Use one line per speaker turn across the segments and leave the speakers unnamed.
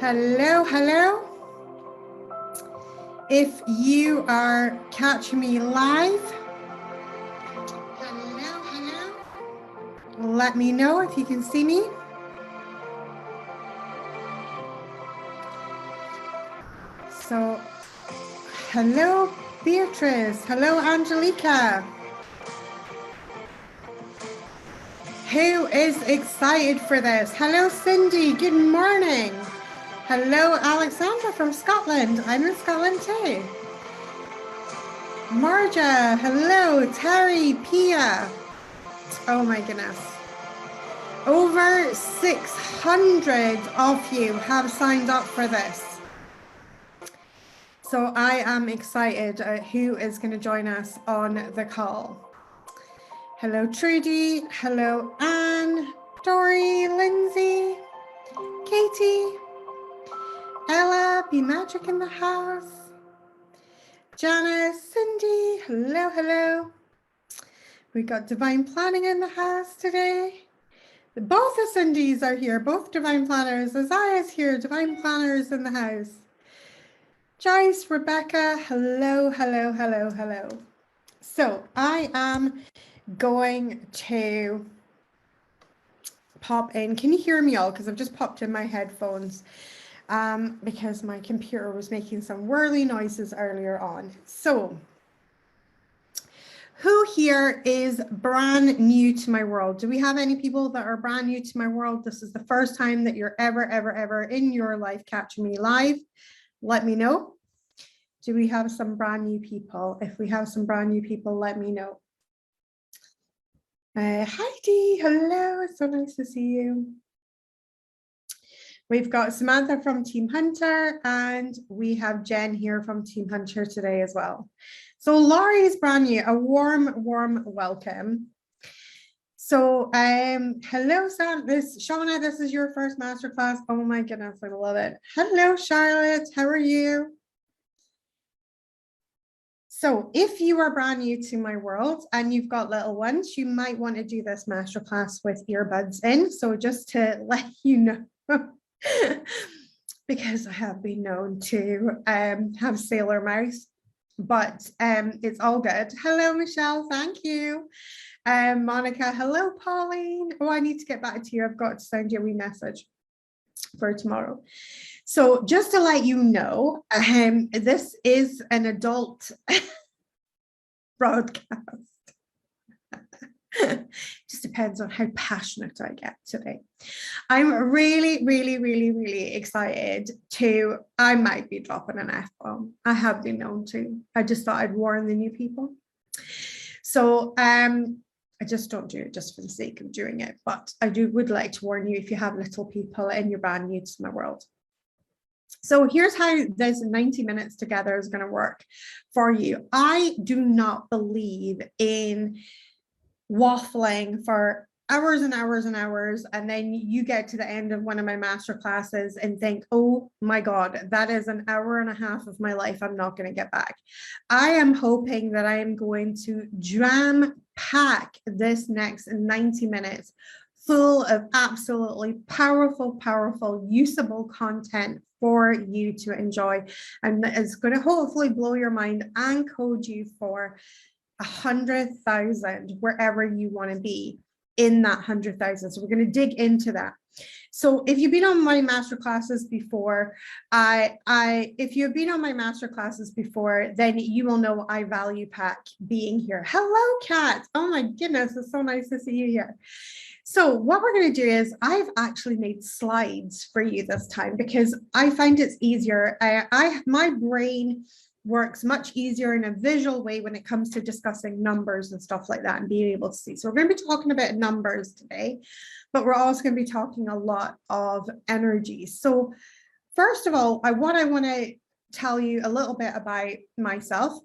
Hello, hello. If you are catching me live, let me know if you can see me. So, hello, Beatrice. Hello, Angelica. Who is excited for this? Hello, Cindy. Good morning. Hello, Alexandra from Scotland. I'm in Scotland too. Marja, hello. Terry, Pia. Oh my goodness. Over 600 of you have signed up for this. So I am excited who is going to join us on the call. Hello, Trudy. Hello, Anne, Dory, Lindsay, Katie, Ella, Be Magic in the house, Janice, Cindy, hello, hello. We got Divine Planning in the house today. Both the Cindy's are here, both Divine Planners. Isaiah is here, Divine Planners in the house. Joyce, Rebecca, hello, hello, hello, hello. So I am going to pop in. Can you hear me all? Because I've just popped in my headphones because my computer was making some whirly noises earlier on. So who here is brand new to my world? Do we have any people that are brand new to my world? This is the first time that you're ever in your life catching me live. Let me know. Do we have some brand new people? If we have some brand new people, let me know. Heidi, hello, it's so nice to see you. We've got Samantha from Team Hunter, and we have Jen here from Team Hunter today as well. So Laurie is brand new, a warm welcome. So hello, Shauna, this is your first masterclass. Oh my goodness, I love it. Hello, Charlotte, how are you? So if you are brand new to my world and you've got little ones, you might want to do this masterclass with earbuds in. So just to let you know, because I have been known to have sailor mouth, but it's all good. Hello, Michelle, thank you. Monica, hello, Pauline. Oh, I need to get back to you. I've got to send you a wee message for tomorrow. So just to let you know, this is an adult broadcast. Just depends on how passionate I get today. I'm really excited to, I might be dropping an F-bomb. I have been known to. I just thought I'd warn the new people. So I just don't do it just for the sake of doing it, but I would like to warn you if you have little people and you're brand new to my world. So here's how this 90 minutes together is going to work for you. I do not believe in waffling for hours and hours and hours, and then you get to the end of one of my master classes and think, oh my God, that is an hour and a half of my life I'm not going to get back. I am hoping that I am going to jam pack this next 90 minutes full of absolutely powerful, usable content for you to enjoy. And it's going to hopefully blow your mind and code you for 100,000 wherever you want to be in that 100,000. So we're going to dig into that. So if you've been on my master classes before, if you've been on my master classes before, then you will know I value pack being here. Hello, Kat. Oh my goodness, it's so nice to see you here. So what we're going to do is I've actually made slides for you this time because I find it's easier. My brain works much easier in a visual way when it comes to discussing numbers and stuff like that and being able to see. So we're going to be talking about numbers today, but we're also going to be talking a lot of energy. So first of all, what I want to tell you a little bit about myself.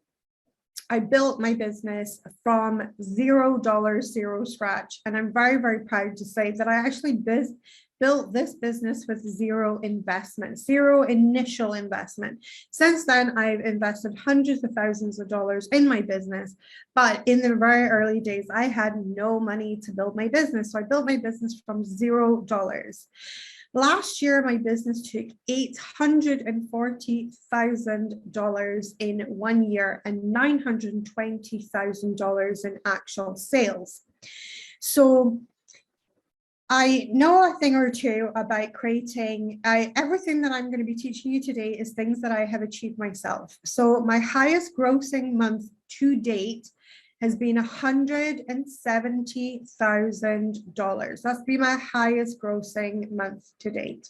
I built my business from $0, zero scratch. And I'm very proud to say that I actually built this business with zero investment, zero initial investment. Since then, I've invested hundreds of thousands of dollars in my business. But in the very early days, I had no money to build my business. So I built my business from $0. Last year, my business took $840,000 in 1 year and $920,000 in actual sales. So I know a thing or two about creating, everything that I'm going to be teaching you today is things that I have achieved myself. So my highest grossing month to date has been $170,000. That's been my highest grossing month to date.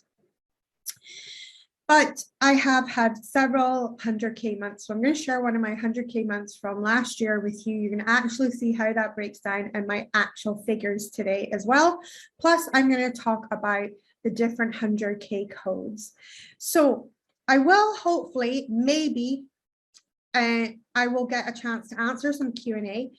But I have had several 100K months. So I'm going to share one of my 100K months from last year with you. You're going to actually see how that breaks down and my actual figures today as well. Plus, I'm going to talk about the different 100K codes. So I will hopefully, maybe, I will get a chance to answer some Q&A.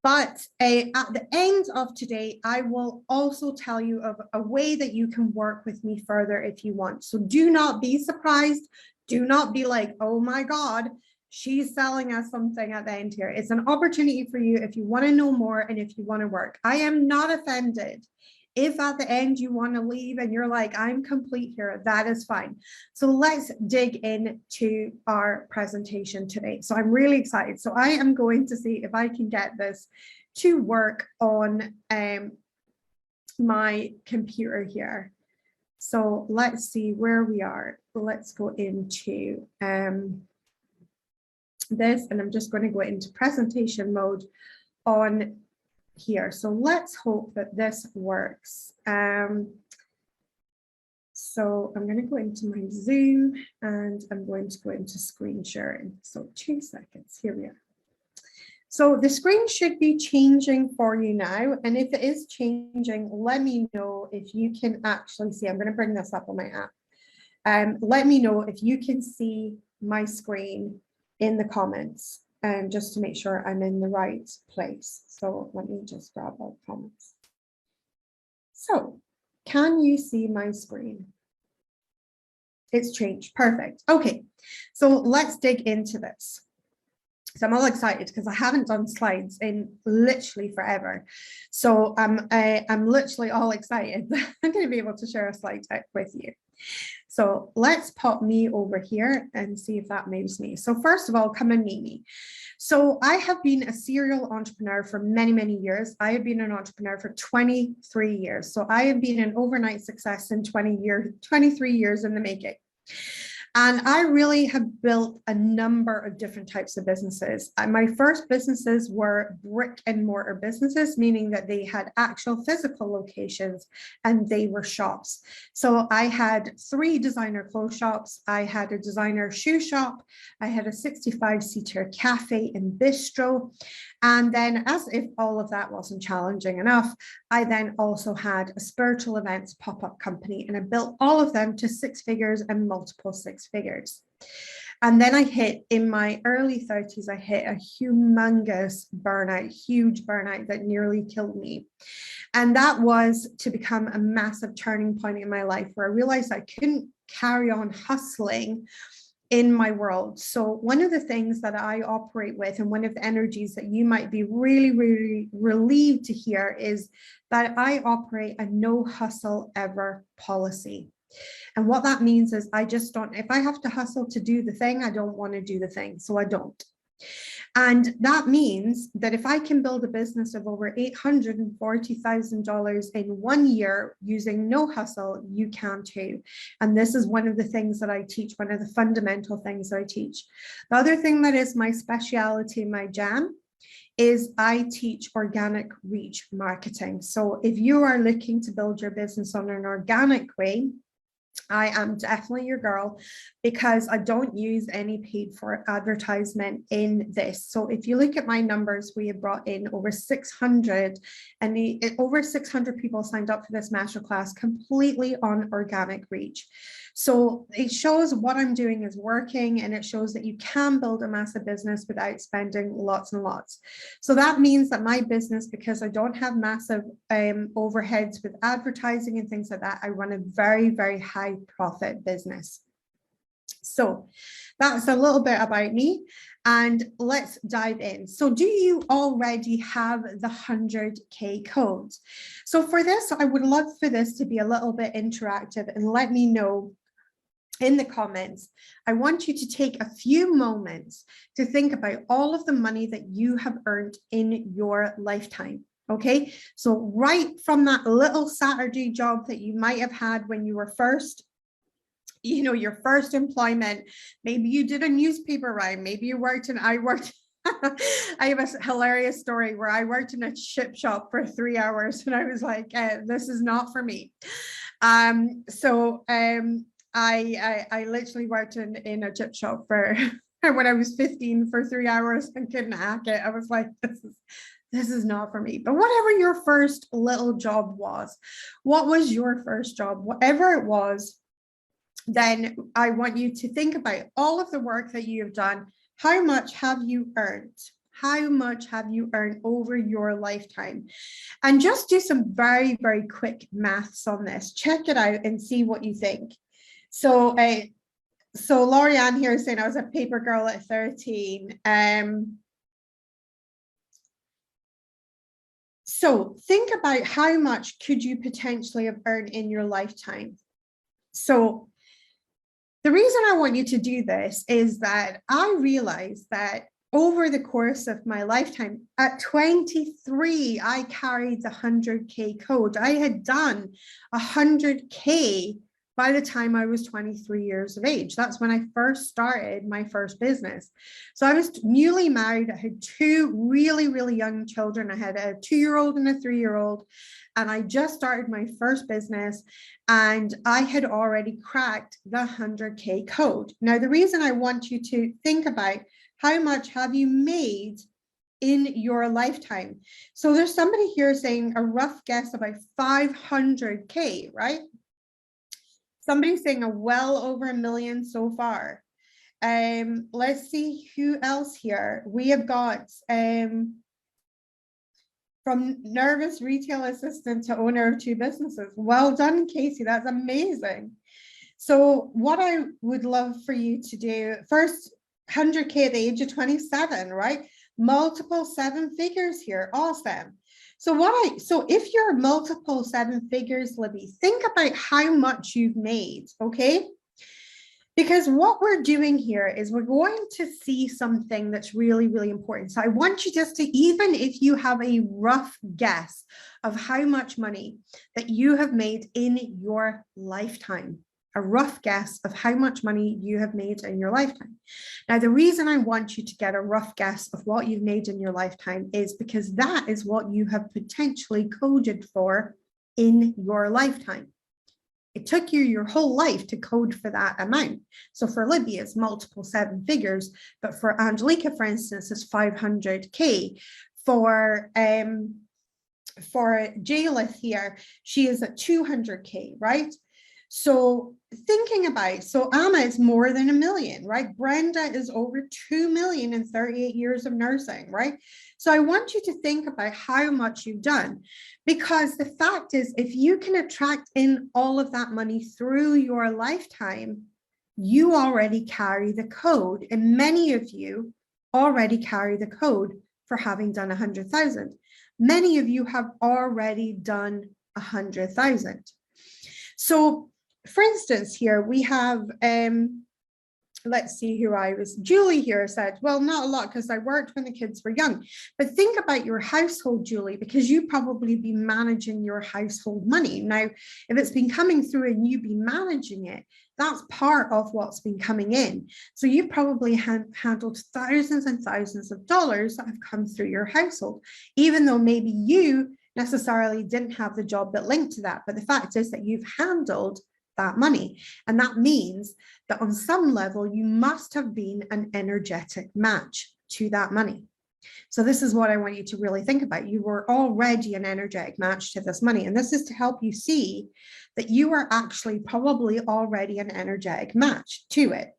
But at the end of today, I will also tell you of a way that you can work with me further if you want. So do not be surprised. Do not be like, oh my God, she's selling us something at the end here. It's an opportunity for you if you want to know more and if you want to work. I am not offended. If at the end you want to leave and you're like, I'm complete here, that is fine. So let's dig into our presentation today. So I'm really excited. So I am going to see if I can get this to work on my computer here. So let's see where we are. Let's go into this, and I'm just going to go into presentation mode on here. So let's hope that this works. So I'm going to go into my Zoom and I'm going to go into screen sharing. So 2 seconds, here we are. So the screen should be changing for you now. And if it is changing, let me know if you can actually see. I'm going to bring this up on my app. Let me know if you can see my screen in the comments. Just to make sure I'm in the right place. So let me just grab all the comments. So can you see my screen? It's changed. Perfect. Okay, so let's dig into this. So I'm all excited because I haven't done slides in literally forever. So I'm literally all excited. I'm going to be able to share a slide deck with you. So let's pop me over here and see if that moves me. So first of all, come and meet me. So I have been a serial entrepreneur for many, many years. I have been an entrepreneur for 23 years. So I have been an overnight success in 23 years in the making. And I really have built a number of different types of businesses. My first businesses were brick and mortar businesses, meaning that they had actual physical locations and they were shops. So I had 3 designer clothes shops. I had a designer shoe shop. I had a 65-seater cafe and bistro. And then, as if all of that wasn't challenging enough, I then also had a spiritual events pop-up company, and I built all of them to 6 figures and multiple 6 figures. And then I hit, in my early 30s, I hit a humongous burnout, huge burnout that nearly killed me. And that was to become a massive turning point in my life where I realized I couldn't carry on hustling in my world. So one of the things that I operate with, and one of the energies that you might be really, really relieved to hear, is that I operate a no hustle ever policy. And what that means is I just don't, if I have to hustle to do the thing, I don't want to do the thing. So I don't. And that means that if I can build a business of over $840,000 in 1 year using no hustle, you can too. And this is one of the things that I teach, one of the fundamental things I teach. The other thing that is my speciality, my jam, is I teach organic reach marketing. So if you are looking to build your business on an organic way, I am definitely your girl, because I don't use any paid for advertisement in this. So if you look at my numbers, we have brought in over 600 and over 600 people signed up for this masterclass completely on organic reach. So it shows what I'm doing is working, and it shows that you can build a massive business without spending lots and lots. So that means that my business, because I don't have massive overheads with advertising and things like that, I run a very, very high profit business. So that's a little bit about me, and let's dive in. So do you already have the 100K codes? So for this, I would love for this to be a little bit interactive, and let me know in the comments. I want you to take a few moments to think about all of the money that you have earned in your lifetime. Okay, so right from that little Saturday job that you might have had when you were first, your first employment, maybe you did a newspaper round, maybe you worked in, I have a hilarious story where I worked in a chip shop for 3 hours, and I was like, this is not for me. I literally worked in a chip shop for when I was 15 for 3 hours and couldn't hack it. I was like, this is not for me. But whatever your first little job was, what was your first job? Whatever it was, then I want you to think about all of the work that you have done. How much have you earned? How much have you earned over your lifetime? And just do some very, very quick maths on this. Check it out and see what you think. So Lorianne here is saying I was a paper girl at 13. So think about how much could you potentially have earned in your lifetime. So the reason I want you to do this is that I realized that over the course of my lifetime, at 23, I carried the 100K code. I had done 100K by the time I was 23 years of age. That's when I first started my first business. So I was newly married. I had 2 really, really young children. I had a 2-year-old and a 3-year-old, and I just started my first business, and I had already cracked the 100K code. Now, the reason I want you to think about how much have you made in your lifetime. So there's somebody here saying a rough guess about 500K, right? Somebody's saying a well over $1 million so far. Let's see who else here. We have got from nervous retail assistant to owner of 2 businesses. Well done, Casey. That's amazing. So what I would love for you to do, first 100K at the age of 27, right? Multiple 7 figures here. Awesome. So if you're multiple 7 figures, Libby, think about how much you've made, okay? Because what we're doing here is we're going to see something that's really, really important. So I want you just to, even if you have a rough guess of how much money that you have made in your lifetime, a rough guess of how much money you have made in your lifetime. Now, the reason I want you to get a rough guess of what you've made in your lifetime is because that is what you have potentially coded for in your lifetime. It took you your whole life to code for that amount. So for Libby, it's multiple 7 figures, but for Angelica, for instance, it's 500K. For Jalith here, she is at 200K, right? So thinking about, so Amma is more than $1 million, right? Brenda is over 2 million in 38 years of nursing, right? So I want you to think about how much you've done, because the fact is, if you can attract in all of that money through your lifetime, you already carry the code, and many of you already carry the code for having done 100,000. Many of you have already done 100,000. So for instance, here we have, let's see who I was, Julie here said, well, not a lot because I worked when the kids were young. But think about your household, Julie, because you probably be managing your household money. Now, if it's been coming through and you be managing it, that's part of what's been coming in. So you've probably handled thousands and thousands of dollars that have come through your household, even though maybe you necessarily didn't have the job that linked to that. But the fact is that you've handled that money. And that means that on some level, you must have been an energetic match to that money. So this is what I want you to really think about. You were already an energetic match to this money. And this is to help you see that you are actually probably already an energetic match to it.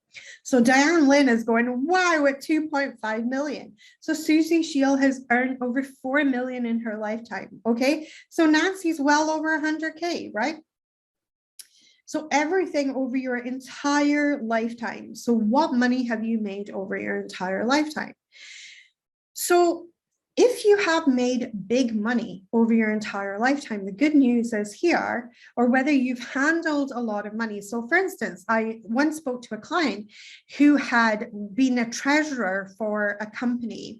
So Diane Lynn is going, wow, at 2.5 million. So Susie Shield has earned over 4 million in her lifetime. Okay. So Nancy's well over 100K, right? So everything over your entire lifetime. So what money have you made over your entire lifetime? So if you have made big money over your entire lifetime, the good news is here, or whether you've handled a lot of money. So for instance, I once spoke to a client who had been a treasurer for a company,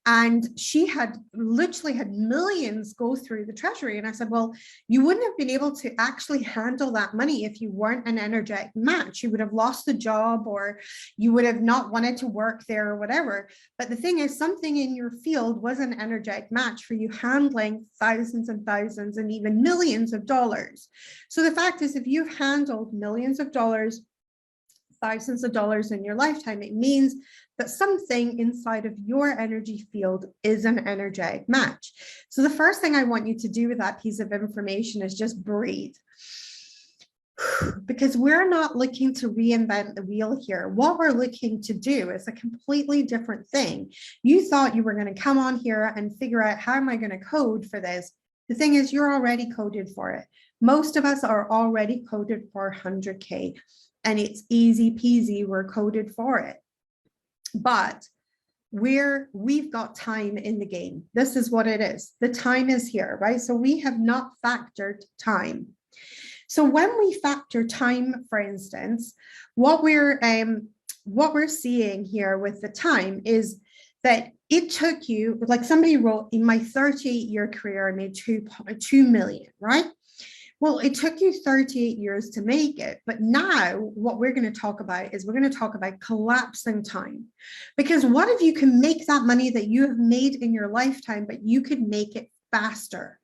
and she had literally had millions go through the treasury. And I said, well, you wouldn't have been able to actually handle that money if you weren't an energetic match. You would have lost the job, or you would have not wanted to work there or whatever. But the thing is, something in your field was an energetic match for you handling thousands and thousands and even millions of dollars. So the fact is, if you've handled millions of dollars, thousands of dollars in your lifetime, it means that something inside of your energy field is an energetic match. So the first thing I want you to do with that piece of information is just breathe. Because we're not looking to reinvent the wheel here. What we're looking to do is a completely different thing. You thought you were going to come on here and figure out, how am I going to code for this? The thing is, you're already coded for it. Most of us are already coded for 100K. And it's easy peasy, we're coded for it. But we've got time in the game. This is what it is. The time is here, right? So we have not factored time. So when we factor time, for instance, what we're seeing here with the time is that it took you, like somebody wrote, in my 38-year career, I made 2 million, right? Well, it took you 38 years to make it. But now what we're going to talk about is we're going to talk about collapsing time. Because what if you can make that money that you have made in your lifetime, but you could make it faster?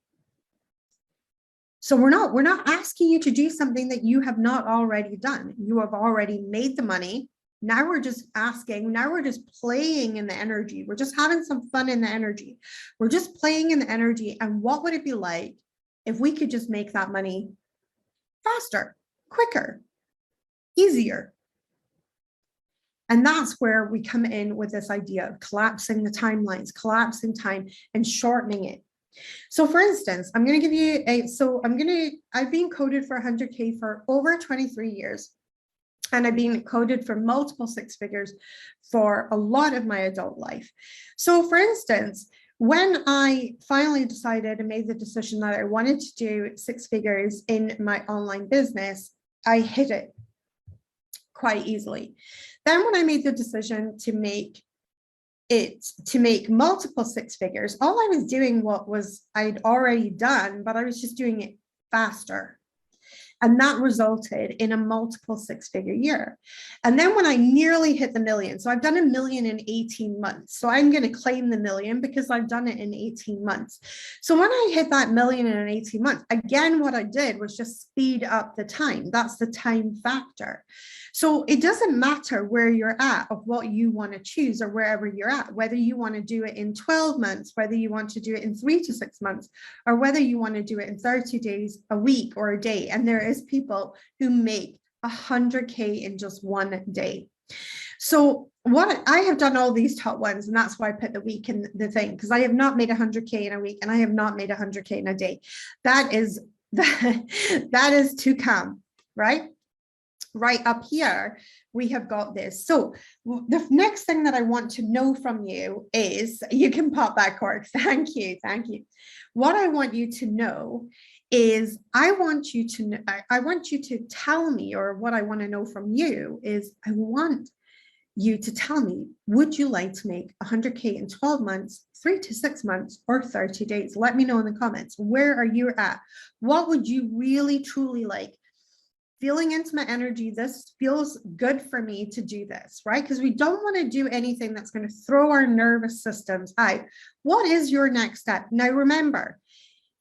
So we're not asking you to do something that you have not already done. You have already made the money. Now we're just playing in the energy. We're just having some fun in the energy. We're just playing in the energy. And what would it be like if we could just make that money faster, quicker, easier? And that's where we come in with this idea of collapsing the timelines, collapsing time and shortening it. So for instance, I'm going to give you I've been coded for 100K for over 23 years. And I've been coded for multiple 6 figures for a lot of my adult life. So for instance, when I finally decided and made the decision that I wanted to do 6 figures in my online business, I hit it quite easily. Then when I made the decision to make multiple 6 figures, all I was doing I'd already done, but I was just doing it faster. And that resulted in a multiple 6-figure year. And then when I nearly hit the million, so I've done $1 million in 18 months. So I'm going to claim the million because I've done it in 18 months. So when I hit that million in 18 months, again, what I did was just speed up the time. That's the time factor. So it doesn't matter where you're at of what you want to choose or wherever you're at, whether you want to do it in 12 months, whether you want to do it in 3 to 6 months, or whether you want to do it in 30 days, a week, or a day. And there is people who make 100K in just one day. So what I have done all these top ones, and that's why I put the week in the thing, because I have not made 100K in a week and I have not made 100K in a day. That is to come, right? Right up here, we have got this. So the next thing that I want to know from you is, you can pop that cork. Thank you. Thank you. What I want you to know is I want you to tell me, or what I want to know from you is, I want you to tell me, would you like to make 100K in 12 months, 3 to 6 months, or 30 days? Let me know in the comments. Where are you at? What would you really, truly like? Feeling into my energy, this feels good for me to do this, right? Because we don't want to do anything that's going to throw our nervous systems out. What is your next step? Now, remember,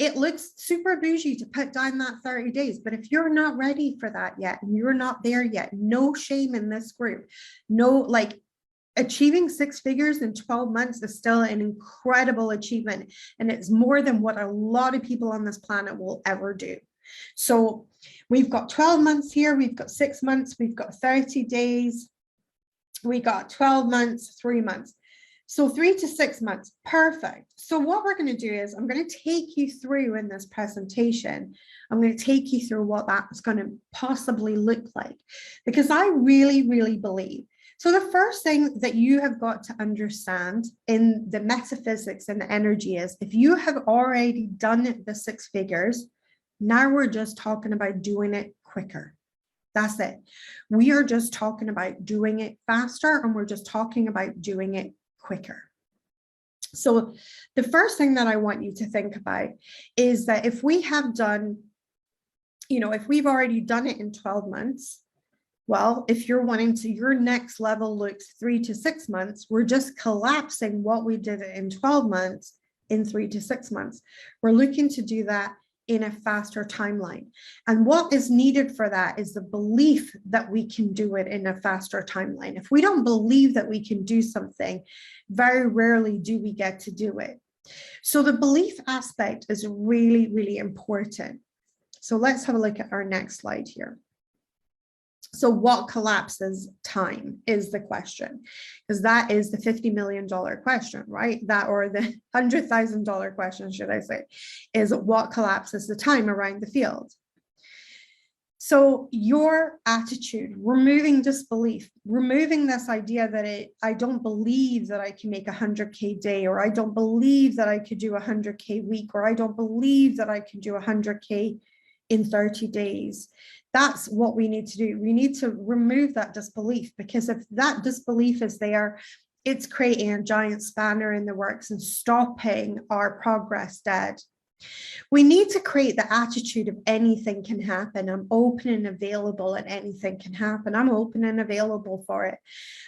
it looks super bougie to put down that 30 days, but if you're not ready for that yet, and you're not there yet, no shame in this group. No, like, achieving 6 figures in 12 months is still an incredible achievement. And it's more than what a lot of people on this planet will ever do. So we've got 12 months here, we've got 6 months, we've got 30 days, we got 12 months, 3 months. So 3 to 6 months, perfect. So what we're going to do is I'm going to take you through in this presentation. I'm going to take you through what that's going to possibly look like, because I really, really believe. So the first thing that you have got to understand in the metaphysics and the energy is, if you have already done the 6 figures, now we're just talking about doing it quicker. That's it. We are just talking about doing it faster, and we're just talking about doing it quicker. So the first thing that I want you to think about is that if we have done, if we've already done it in 12 months, well, if you're wanting to, your next level looks 3 to 6 months, we're just collapsing what we did in 12 months in 3 to 6 months. We're looking to do that in a faster timeline. And what is needed for that is the belief that we can do it in a faster timeline. If we don't believe that we can do something, very rarely do we get to do it. So the belief aspect is really, really important. So let's have a look at our next slide here. So what collapses time is the question, because that is the $50 million question, right? That, or the $100,000 question, should I say, is what collapses the time around the field. So your attitude, removing disbelief, removing this idea that I don't believe that I can make 100K day, or I don't believe that I could do 100K week, or I don't believe that I can do 100K in 30 days. That's what we need to do. We need to remove that disbelief, because if that disbelief is there, it's creating a giant spanner in the works and stopping our progress dead. We need to create the attitude of anything can happen. I'm open and available, and anything can happen. I'm open and available for it.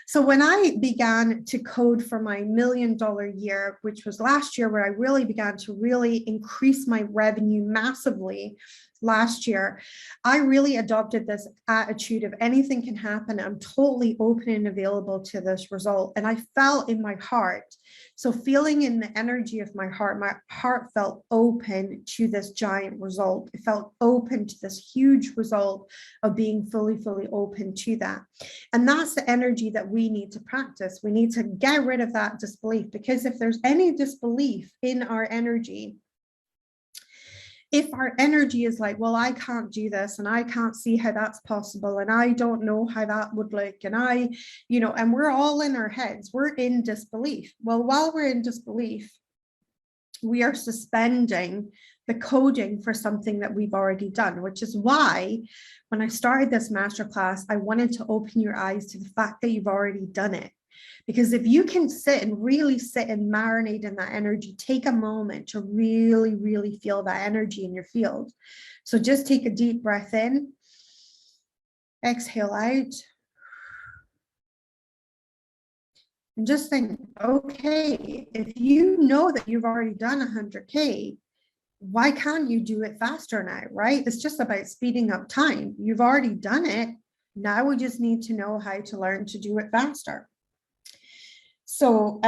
So when I began to code for my $1 million year, which was last year, where I really began to really increase my revenue massively last year, I really adopted this attitude of anything can happen. I'm totally open and available to this result. And I felt in my heart, so feeling in the energy of my heart felt open to this giant result. It felt open to this huge result of being fully open to that. And that's the energy that we need to practice. We need to get rid of that disbelief, because if there's any disbelief in our energy, if our energy is like, well, I can't do this, and I can't see how that's possible, and I don't know how that would look, and and we're all in our heads, we're in disbelief. Well, while we're in disbelief, we are suspending the coding for something that we've already done, which is why when I started this masterclass, I wanted to open your eyes to the fact that you've already done it. Because if you can sit and marinate in that energy, take a moment to really, really feel that energy in your field. So just take a deep breath in, exhale out, and just think, okay, if you know that you've already done 100K, why can't you do it faster now, right? It's just about speeding up time. You've already done it. Now we just need to know how to learn to do it faster. So,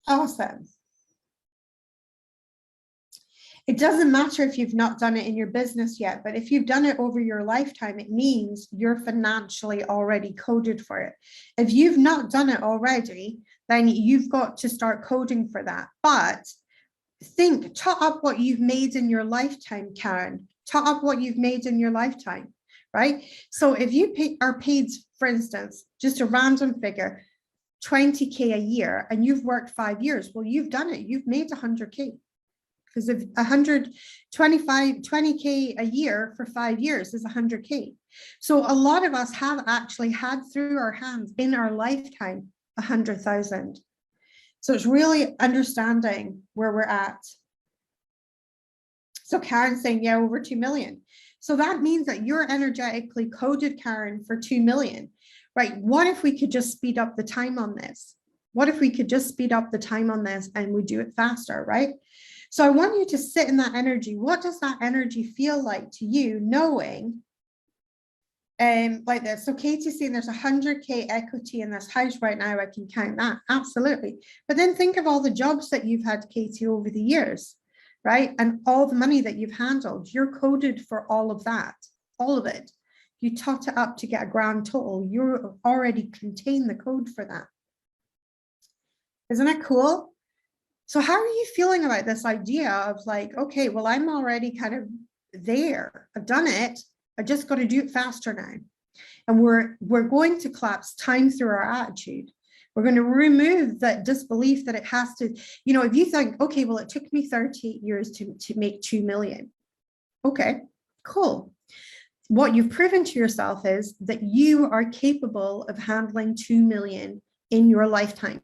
awesome. It doesn't matter if you've not done it in your business yet, but if you've done it over your lifetime, it means you're financially already coded for it. If you've not done it already, then you've got to start coding for that. But tot up what you've made in your lifetime, Karen. Tot up what you've made in your lifetime. Right? So if you are paid, for instance, just a random figure, 20K a year, and you've worked 5 years, well, you've done it. You've made 100K, because if 20K a year for 5 years is 100K. So a lot of us have actually had through our hands in our lifetime 100,000. So it's really understanding where we're at. So Karen's saying, yeah, over 2 million. So that means that you're energetically coded, Karen, for 2 million, right? What if we could just speed up the time on this? What if we could just speed up the time on this and we do it faster, right? So I want you to sit in that energy. What does that energy feel like to you, knowing like this? So Katie's saying there's 100K equity in this house right now. I can count that. Absolutely. But then think of all the jobs that you've had, Katie, over the years. Right? And all the money that you've handled, you're coded for all of that, all of it. you tot it up to get a grand total, you already contain the code for that. Isn't that cool? So how are you feeling about this idea of like, okay, well, I'm already kind of there. I've done it. I just got to do it faster now. And we're going to collapse time through our attitude. We're going to remove that disbelief that it has to, you know, if you think, okay, well, it took me 38 years to make 2 million. Okay, cool. What you've proven to yourself is that you are capable of handling 2 million in your lifetime.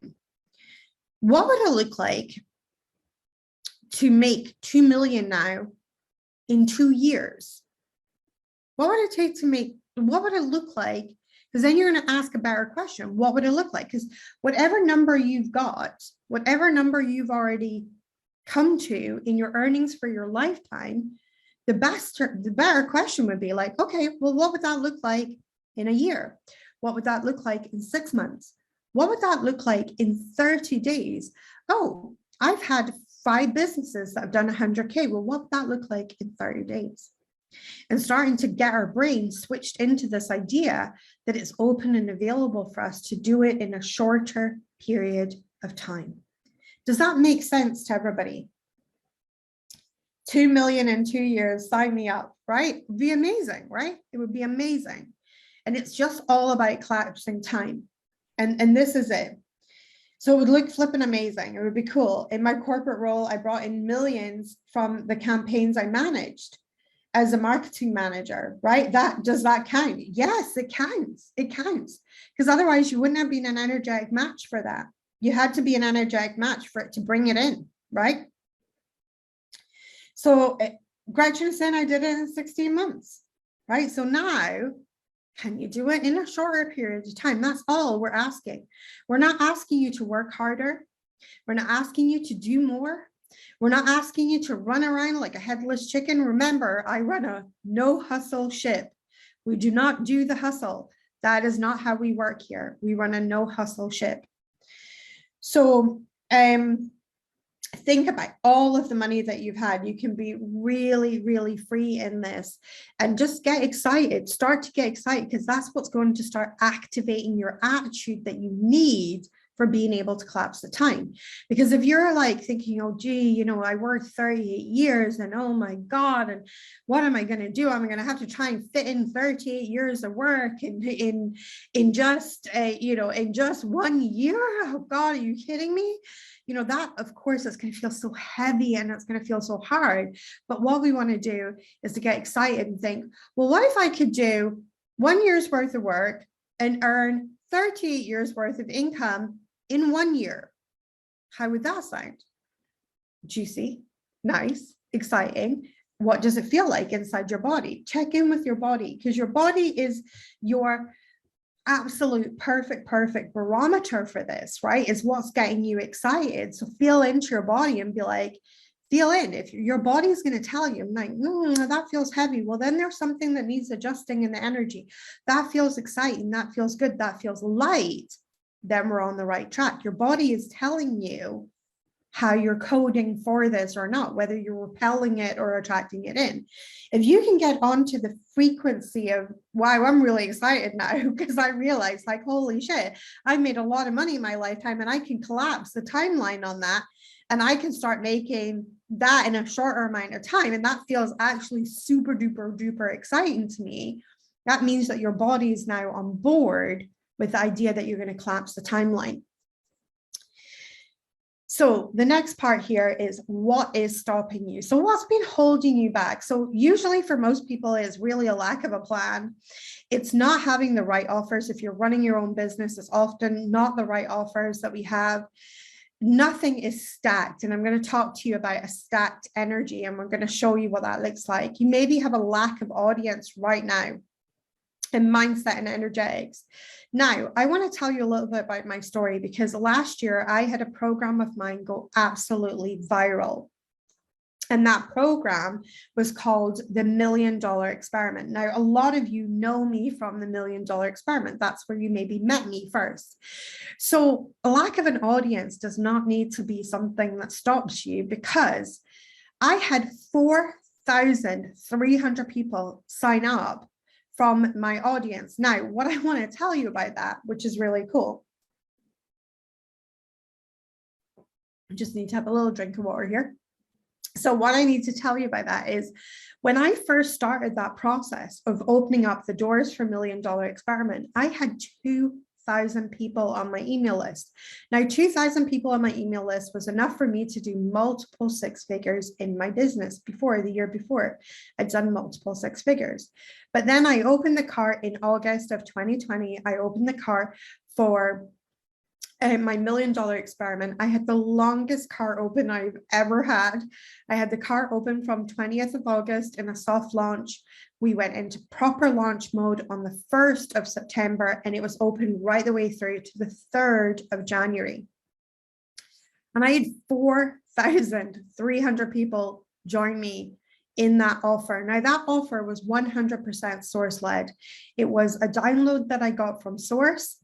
What would it look like to make 2 million now in 2 years? What would it take to make, what would it look like? Because then you're going to ask a better question. What would it look like? Because whatever number you've got, whatever number you've already come to in your earnings for your lifetime, the better question would be like, okay, well, what would that look like in a year? What would that look like in 6 months? What would that look like in 30 days? Oh, I've had 5 businesses that have done 100K. Well, what would that look like in 30 days? And starting to get our brain switched into this idea that it's open and available for us to do it in a shorter period of time. Does that make sense to everybody? 2 million in 2 years, sign me up, right? It would be amazing, right? It would be amazing. And it's just all about collapsing time. And this is it. So it would look flipping amazing. It would be cool. In my corporate role, I brought in millions from the campaigns I managed as a marketing manager, right? Does that count? Yes, it counts. It counts. Because otherwise you wouldn't have been an energetic match for that. You had to be an energetic match for it to bring it in, right? So Gretchen said I did it in 16 months, right? So now, can you do it in a shorter period of time? That's all we're asking. We're not asking you to work harder. We're not asking you to do more. We're not asking you to run around like a headless chicken. Remember, I run a no hustle ship. We do not do the hustle. That is not how we work here. We run a no hustle ship. So think about all of the money that you've had. You can be really, really free in this and just get excited. Start to get excited, because that's what's going to start activating your attitude that you need for being able to collapse the time. Because if you're like thinking, oh, gee, you know, I worked 38 years and oh my God, and what am I going to do? I'm going to have to try and fit in 38 years of work in just, you know, in just 1 year. Oh God, are you kidding me? You know, that of course is going to feel so heavy and it's going to feel so hard. But what we want to do is to get excited and think, well, what if I could do 1 year's worth of work and earn 38 years worth of income in 1 year? How would that sound? Juicy, nice, exciting. What does it feel like inside your body? Check in with your body, because your body is your absolute perfect barometer for this, right? Is what's getting you excited. So feel into your body and be like, feel in. If your body is going to tell you, I'm like, that feels heavy. Well, then there's something that needs adjusting in the energy. That feels exciting. That feels good. That feels light. Then we're on the right track. Your body is telling you how you're coding for this or not, whether you're repelling it or attracting it in. If you can get onto the frequency of, wow, I'm really excited now because I realized, like, holy shit, I've made a lot of money in my lifetime and I can collapse the timeline on that. And I can start making that in a shorter amount of time. And that feels actually super duper exciting to me. That means that your body is now on board with the idea that you're going to collapse the timeline. So the next part here is, what is stopping you? So what's been holding you back? So usually for most people, it's really a lack of a plan. It's not having the right offers. If you're running your own business, it's often not the right offers that we have. Nothing is stacked. And I'm going to talk to you about a stacked energy, and we're going to show you what that looks like. You maybe have a lack of audience right now in mindset and energetics. Now, I want to tell you a little bit about my story, because last year I had a program of mine go absolutely viral. And that program was called the $1 Million Experiment. Now, a lot of you know me from the $1 Million Experiment. That's where you maybe met me first. So a lack of an audience does not need to be something that stops you, because I had 4,300 people sign up from my audience. Now, what I want to tell you about that, which is really cool. I just need to have a little drink of water here. So what I need to tell you about that is when I first started that process of opening up the doors for $1 Million Experiment, I had 2,000 people on my email list. Now, 2,000 people on my email list was enough for me to do multiple six figures in my business before. The year before, I'd done multiple six figures. But then I opened the cart in August of 2020. I opened the cart for my $1 Million Experiment. I had the longest cart open I've ever had. I had the cart open from 20th of August in a soft launch. We went into proper launch mode on the 1st of September, and it was open right the way through to the 3rd of January. And I had 4,300 people join me in that offer. Now, that offer was 100% source led. It was a download that I got from source.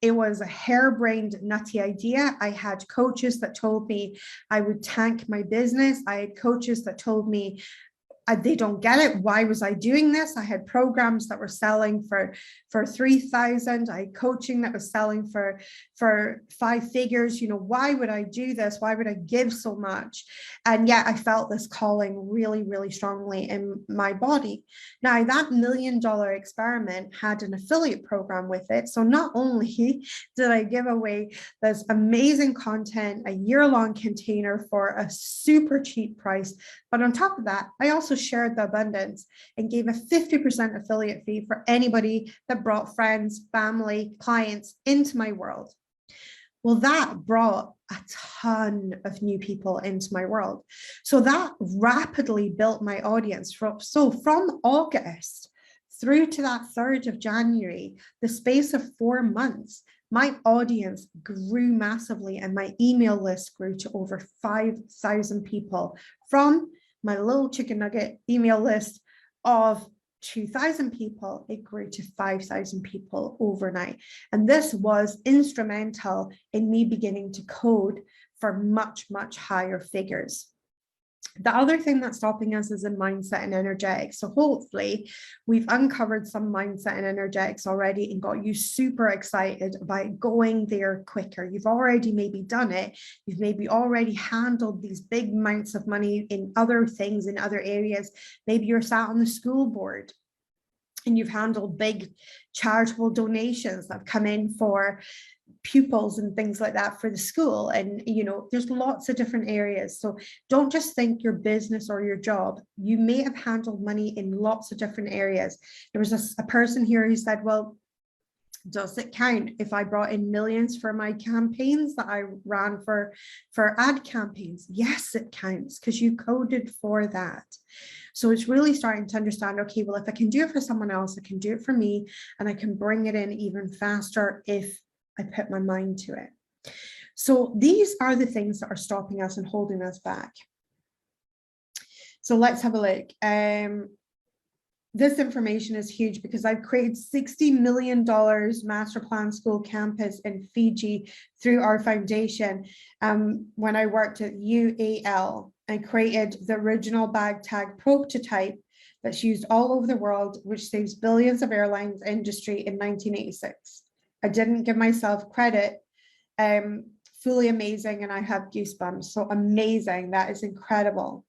It was a harebrained, nutty idea. I had coaches that told me I would tank my business. I had coaches that told me they don't get it. Why was I doing this? I had programs that were selling for 3,000. I had coaching that was selling for 5 figures. You know, why would I do this? Why would I give so much? And yet I felt this calling really, really strongly in my body. Now, that $1 Million Experiment had an affiliate program with it. So not only did I give away this amazing content, a year-long container for a super cheap price, but on top of that, I also shared the abundance and gave a 50% affiliate fee for anybody that brought friends, family, clients into my world. Well, that brought a ton of new people into my world. So that rapidly built my audience. So from August through to that 3rd of January, the space of 4 months, my audience grew massively and my email list grew to over 5,000 people. From my little chicken nugget email list of 2,000 people, it grew to 5,000 people overnight. And this was instrumental in me beginning to code for much, much higher figures. The other thing that's stopping us is in mindset and energetics. So hopefully we've uncovered some mindset and energetics already and got you super excited about going there quicker. You've already maybe done it. You've maybe already handled these big amounts of money in other things, in other areas. Maybe you're sat on the school board and you've handled big charitable donations that have come in for pupils and things like that for the school. And, you know, there's lots of different areas. So don't just think your business or your job. You may have handled money in lots of different areas. There was a person here who said, well, does it count if I brought in millions for my campaigns that I ran for ad campaigns? Yes, it counts because you coded for that. So it's really starting to understand, okay, well, if I can do it for someone else, I can do it for me, and I can bring it in even faster if I put my mind to it. So these are the things that are stopping us and holding us back. So let's have a look. This information is huge because I've created $60 million master plan school campus in Fiji through our foundation. When I worked at UAL, I created the original bag tag prototype that's used all over the world, which saves billions of airlines industry in 1986. I didn't give myself credit. Fully amazing, and I have goosebumps. So amazing. That is incredible.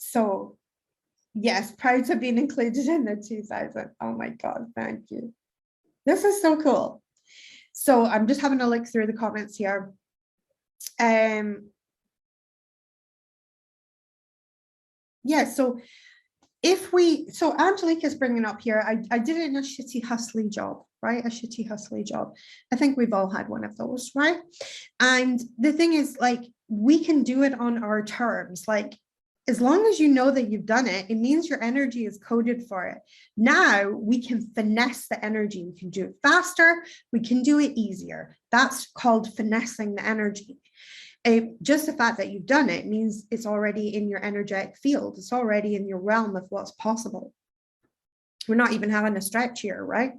So yes, proud to have been included in the 2000. Oh my God, thank you. This is so cool. So I'm just having a look through the comments here. Yeah, so Angelique is bringing up here, I did it in a shitty hustly job, right? A shitty hustly job. I think we've all had one of those, right? And the thing is, like, we can do it on our terms. Like, as long as you know that you've done it, it means your energy is coded for it. Now we can finesse the energy. We can do it faster. We can do it easier. That's called finessing the energy. Just the fact that you've done it means it's already in your energetic field. It's already in your realm of what's possible. We're not even having a stretch here, right?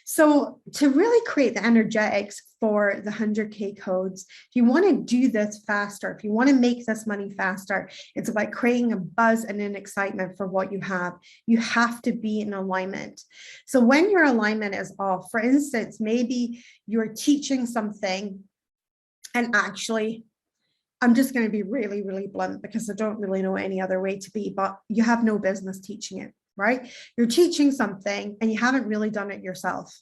So to really create the energetics for the 100K codes, if you want to do this faster, if you want to make this money faster, it's about creating a buzz and an excitement for what you have. You have to be in alignment. So when your alignment is off, for instance, maybe you're teaching something and actually, I'm just going to be really, really blunt because I don't really know any other way to be, but you have no business teaching it, right? You're teaching something and you haven't really done it yourself,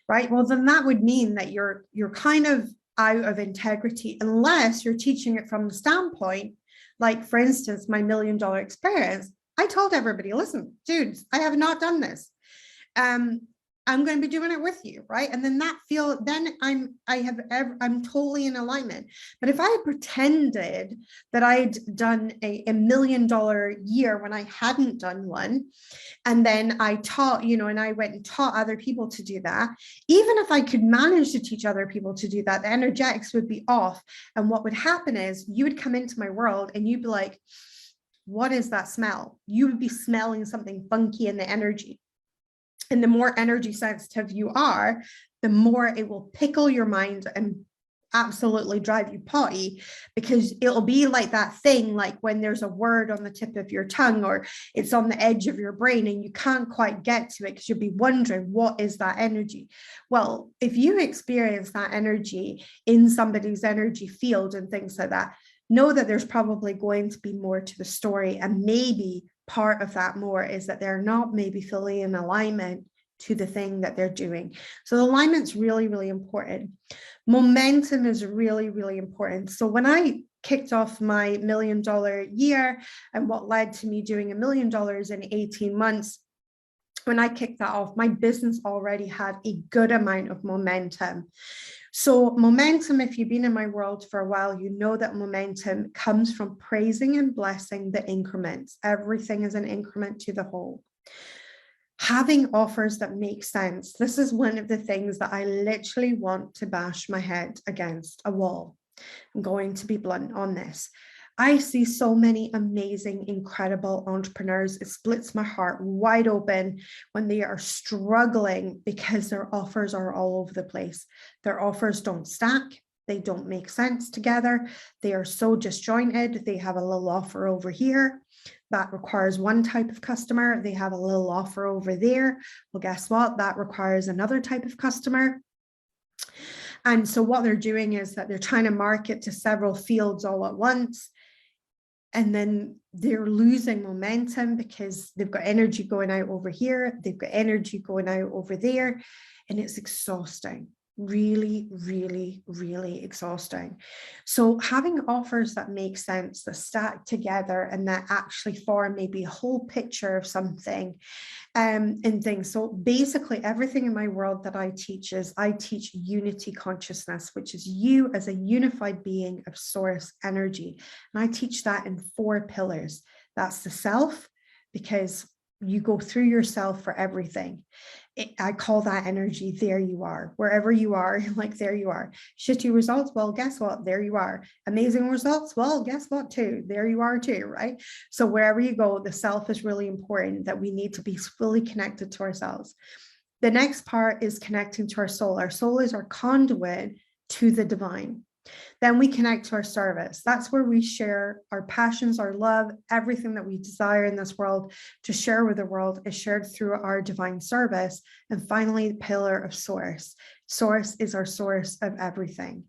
right? Well, then that would mean that you're kind of out of integrity unless you're teaching it from the standpoint, like for instance, my $1 million experience. I told everybody, listen, dudes, I have not done this. I'm going to be doing it with you, right? And then I'm totally in alignment. But if I had pretended that I'd done a $1 million year when I hadn't done one, and then I taught, and I went and taught other people to do that, even if I could manage to teach other people to do that, the energetics would be off. And what would happen is you would come into my world and you'd be like, what is that smell? You would be smelling something funky in the energy. And the more energy sensitive you are, the more it will pickle your mind and absolutely drive you potty, because it'll be like that thing, like when there's a word on the tip of your tongue or it's on the edge of your brain and you can't quite get to it because you'll be wondering, what is that energy? Well, if you experience that energy in somebody's energy field and things like that, know that there's probably going to be more to the story. And maybe part of that more is that they're not maybe fully in alignment to the thing that they're doing. So the alignment's really, really important. Momentum is really, really important. So when I kicked off my $1 million year and what led to me doing $1 million in 18 months, when I kicked that off, my business already had a good amount of momentum. So momentum, if you've been in my world for a while, you know that momentum comes from praising and blessing the increments. Everything is an increment to the whole. Having offers that make sense. This is one of the things that I literally want to bash my head against a wall. I'm going to be blunt on this. I see so many amazing, incredible entrepreneurs. It splits my heart wide open when they are struggling because their offers are all over the place. Their offers don't stack. They don't make sense together. They are so disjointed. They have a little offer over here that requires one type of customer. They have a little offer over there. Well, guess what? That requires another type of customer. And so what they're doing is that they're trying to market to several fields all at once. And then they're losing momentum because they've got energy going out over here. They've got energy going out over there. And it's exhausting. Really, really, really exhausting. So having offers that make sense, that stack together and that actually form maybe a whole picture of something and things. So basically everything in my world that I teach is I teach unity consciousness, which is you as a unified being of source energy. And I teach that in 4 pillars. That's the self, because you go through yourself for everything. I call that energy, there you are. Wherever you are, like there you are. Shitty results, well, guess what? There you are. Amazing results, well, guess what too? There you are too, right? So wherever you go, the self is really important, that we need to be fully connected to ourselves. The next part is connecting to our soul. Our soul is our conduit to the divine. Then we connect to our service. That's where we share our passions, our love, everything that we desire in this world to share with the world is shared through our divine service. And finally, the pillar of source. Source is our source of everything.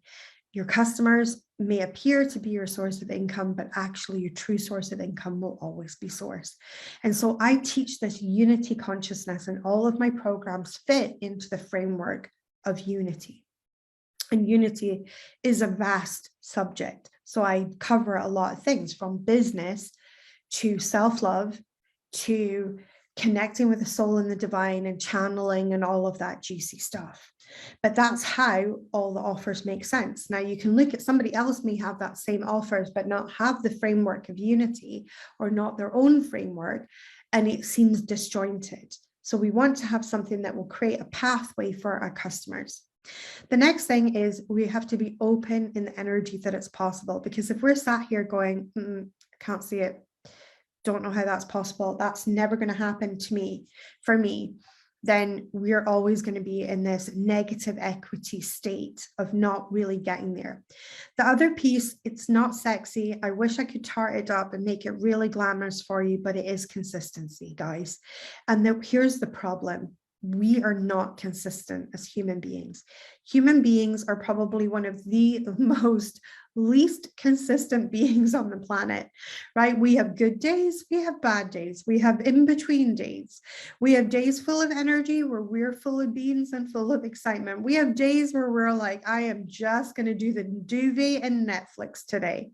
Your customers may appear to be your source of income, but actually your true source of income will always be source. And so I teach this unity consciousness, and all of my programs fit into the framework of unity. And unity is a vast subject. So I cover a lot of things, from business to self-love to connecting with the soul and the divine and channeling and all of that juicy stuff. But that's how all the offers make sense. Now you can look at somebody else may have that same offers, but not have the framework of unity or not their own framework, and it seems disjointed. So we want to have something that will create a pathway for our customers. The next thing is we have to be open in the energy that it's possible, because if we're sat here going, can't see it, don't know how that's possible, that's never going to happen to me, for me, then we're always going to be in this negative equity state of not really getting there. The other piece, it's not sexy. I wish I could tart it up and make it really glamorous for you, but it is consistency, guys. And here's the problem. We are not consistent as human beings. Human beings are probably one of the most least consistent beings on the planet, right? We have good days, we have bad days, we have in-between days. We have days full of energy where we're full of beans and full of excitement. We have days where we're like, I am just going to do the duvet and Netflix today.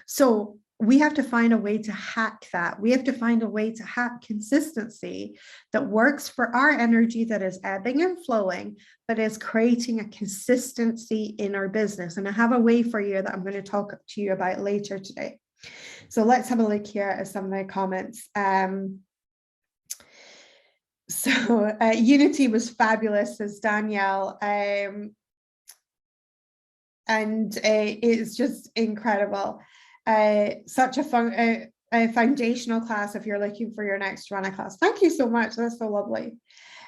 So we have to find a way to hack that. We have to find a way to hack consistency that works for our energy, that is ebbing and flowing, but is creating a consistency in our business. And I have a way for you that I'm going to talk to you about later today. So let's have a look here at some of the comments. Unity was fabulous, says Danielle. And it's just incredible. Such a fun, a foundational class if you're looking for your next Rana class. Thank you so much. That's so lovely.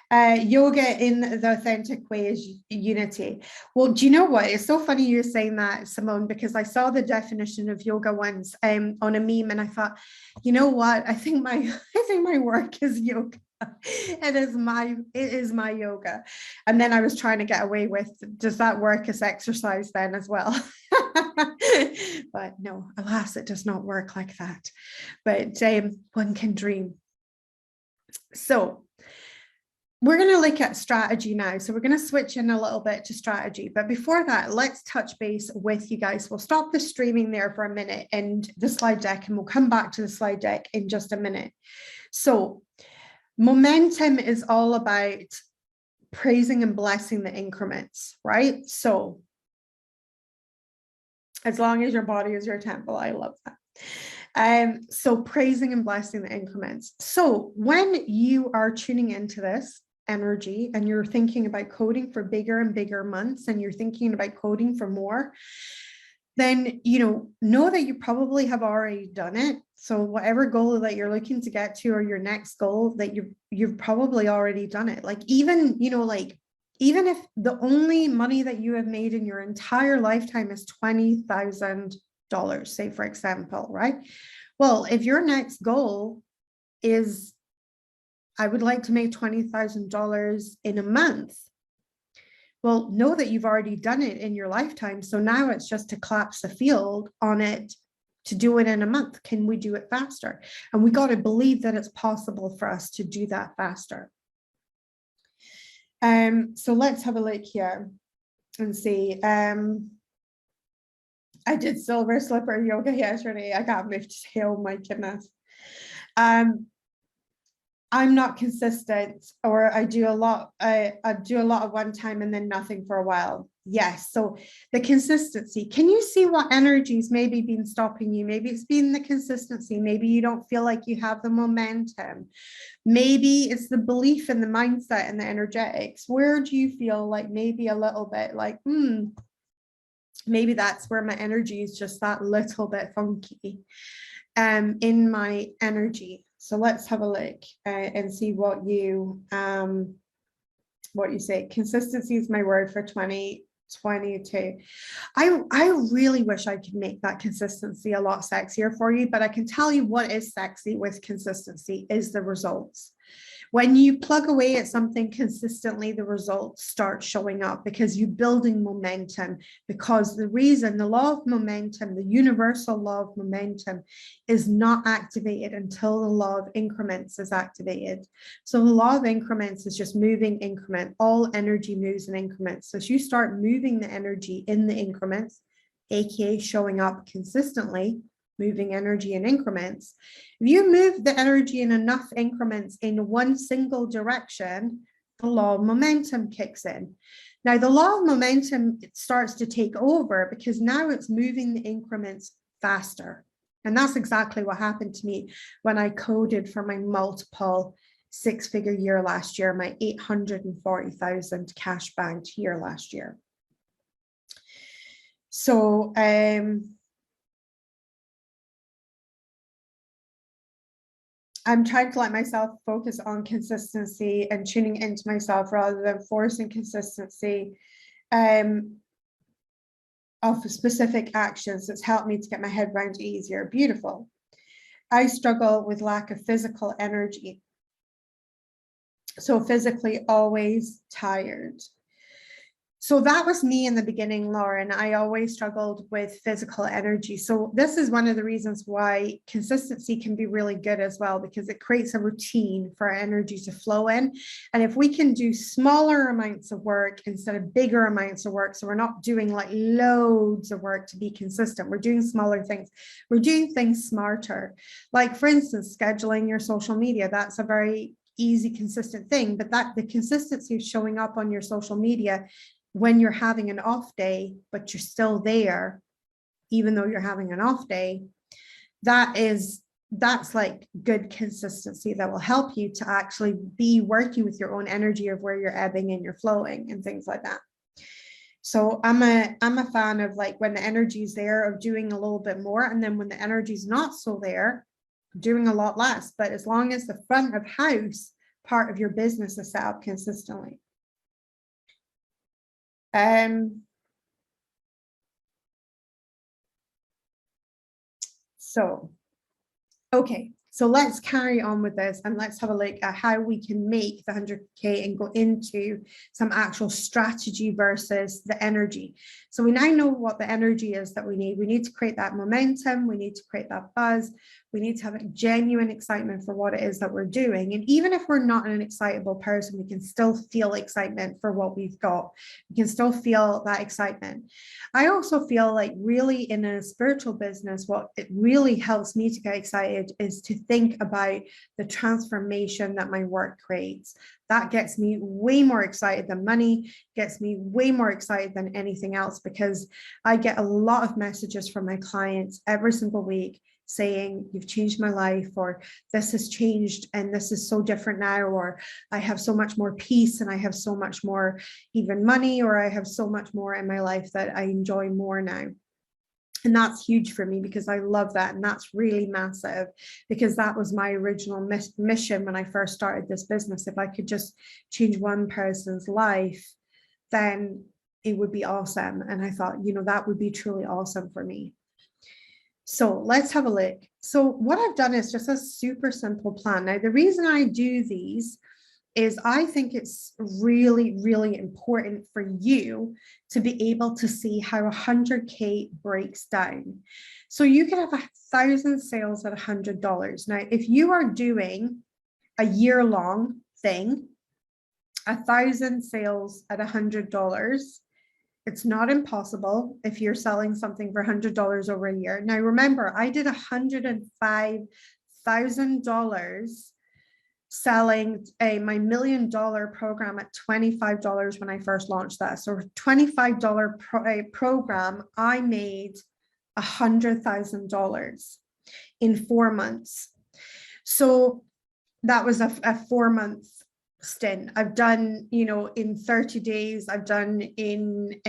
Yoga in the authentic way is unity. Well, do you know what? It's so funny you're saying that, Simone, because I saw the definition of yoga once on a meme, and I thought, you know what? I think my work is yoga. It is my yoga. And then I was trying to get away with, does that work as exercise then as well? But no, alas, it does not work like that. But one can dream. So we're going to look at strategy now. So we're going to switch in a little bit to strategy. But before that, let's touch base with you guys. We'll stop the streaming there for a minute and the slide deck, and we'll come back to the slide deck in just a minute. So momentum is all about praising and blessing the increments, right? So as long as your body is your temple, I love that. So praising and blessing the increments. So when you are tuning into this energy and you're thinking about coding for bigger and bigger months, and you're thinking about coding for more, then know that you probably have already done it. So whatever goal that you're looking to get to, or your next goal, that you've probably already done it. Like even if the only money that you have made in your entire lifetime is $20,000, say for example, right? Well, if your next goal is, I would like to make $20,000 in a month, well, know that you've already done it in your lifetime. So now it's just to collapse the field on it to do it in a month. Can we do it faster? And we got to believe that it's possible for us to do that faster. So let's have a look here and see. I did silver slipper yoga yesterday. I got moved today. Oh my goodness. I'm not consistent, or I do a lot of one time and then nothing for a while. Yes. So the consistency, can you see what energies maybe been stopping you? Maybe it's been the consistency. Maybe you don't feel like you have the momentum. Maybe it's the belief in the mindset and the energetics. Where do you feel like maybe a little bit like, maybe that's where my energy is just that little bit funky in my energy. So let's have a look and see what you say. Consistency is my word for 2022. I really wish I could make that consistency a lot sexier for you, but I can tell you what is sexy with consistency is the results. When you plug away at something consistently, the results start showing up because you're building momentum. Because the law of momentum, the universal law of momentum, is not activated until the law of increments is activated. So the law of increments is just moving increment. All energy moves in increments. So as you start moving the energy in the increments, aka showing up consistently, moving energy in increments. If you move the energy in enough increments in one single direction, the law of momentum kicks in. Now, the law of momentum, it starts to take over because now it's moving the increments faster. And that's exactly what happened to me when I coded for my multiple six-figure year last year, my 840,000 cash banked year last year. So, I'm trying to let myself focus on consistency and tuning into myself rather than forcing consistency of specific actions. That's helped me to get my head around it easier. Beautiful. I struggle with lack of physical energy. So physically always tired. So that was me in the beginning, Lauren. I always struggled with physical energy. So this is one of the reasons why consistency can be really good as well, because it creates a routine for our energy to flow in. And if we can do smaller amounts of work instead of bigger amounts of work, so we're not doing like loads of work to be consistent, we're doing smaller things. We're doing things smarter. Like for instance, scheduling your social media. That's a very easy, consistent thing, but that the consistency of showing up on your social media when you're having an off day, but you're still there, even though you're having an off day, that's like good consistency that will help you to actually be working with your own energy of where you're ebbing and you're flowing and things like that. So I'm a fan of like when the energy is there of doing a little bit more, and then when the energy is not so there, doing a lot less. But as long as the front of house part of your business is set up consistently. Okay, so let's carry on with this and let's have a look at how we can make the 100K and go into some actual strategy versus the energy. So we now know what the energy is that we need. We need to create that momentum. We need to create that buzz. We need to have a genuine excitement for what it is that we're doing. And even if we're not an excitable person, we can still feel excitement for what we've got. We can still feel that excitement. I also feel like really in a spiritual business, what it really helps me to get excited is to think about the transformation that my work creates. That gets me way more excited than money, gets me way more excited than anything else, because I get a lot of messages from my clients every single week saying, you've changed my life, or this has changed and this is so different now, or I have so much more peace and I have so much more even money, or I have so much more in my life that I enjoy more now. And that's huge for me because I love that. And that's really massive, because that was my original mission when I first started this business. If I could just change one person's life, then it would be awesome. And I thought, you know, that would be truly awesome for me. So let's have a look. So what I've done is just a super simple plan. Now, the reason I do these is I think it's really, really important for you to be able to see how 100K breaks down. So you can have 1,000 sales at $100. Now, if you are doing a year-long thing, 1,000 sales at $100, it's not impossible if you're selling something for $100 over a year. Now, remember, I did $105,000 selling my $1 million program at $25 when I first launched that. So $25 program, I made $100,000 in 4 months. So that was a 4-month stint. I've done, you know, in 30 days, I've done it in,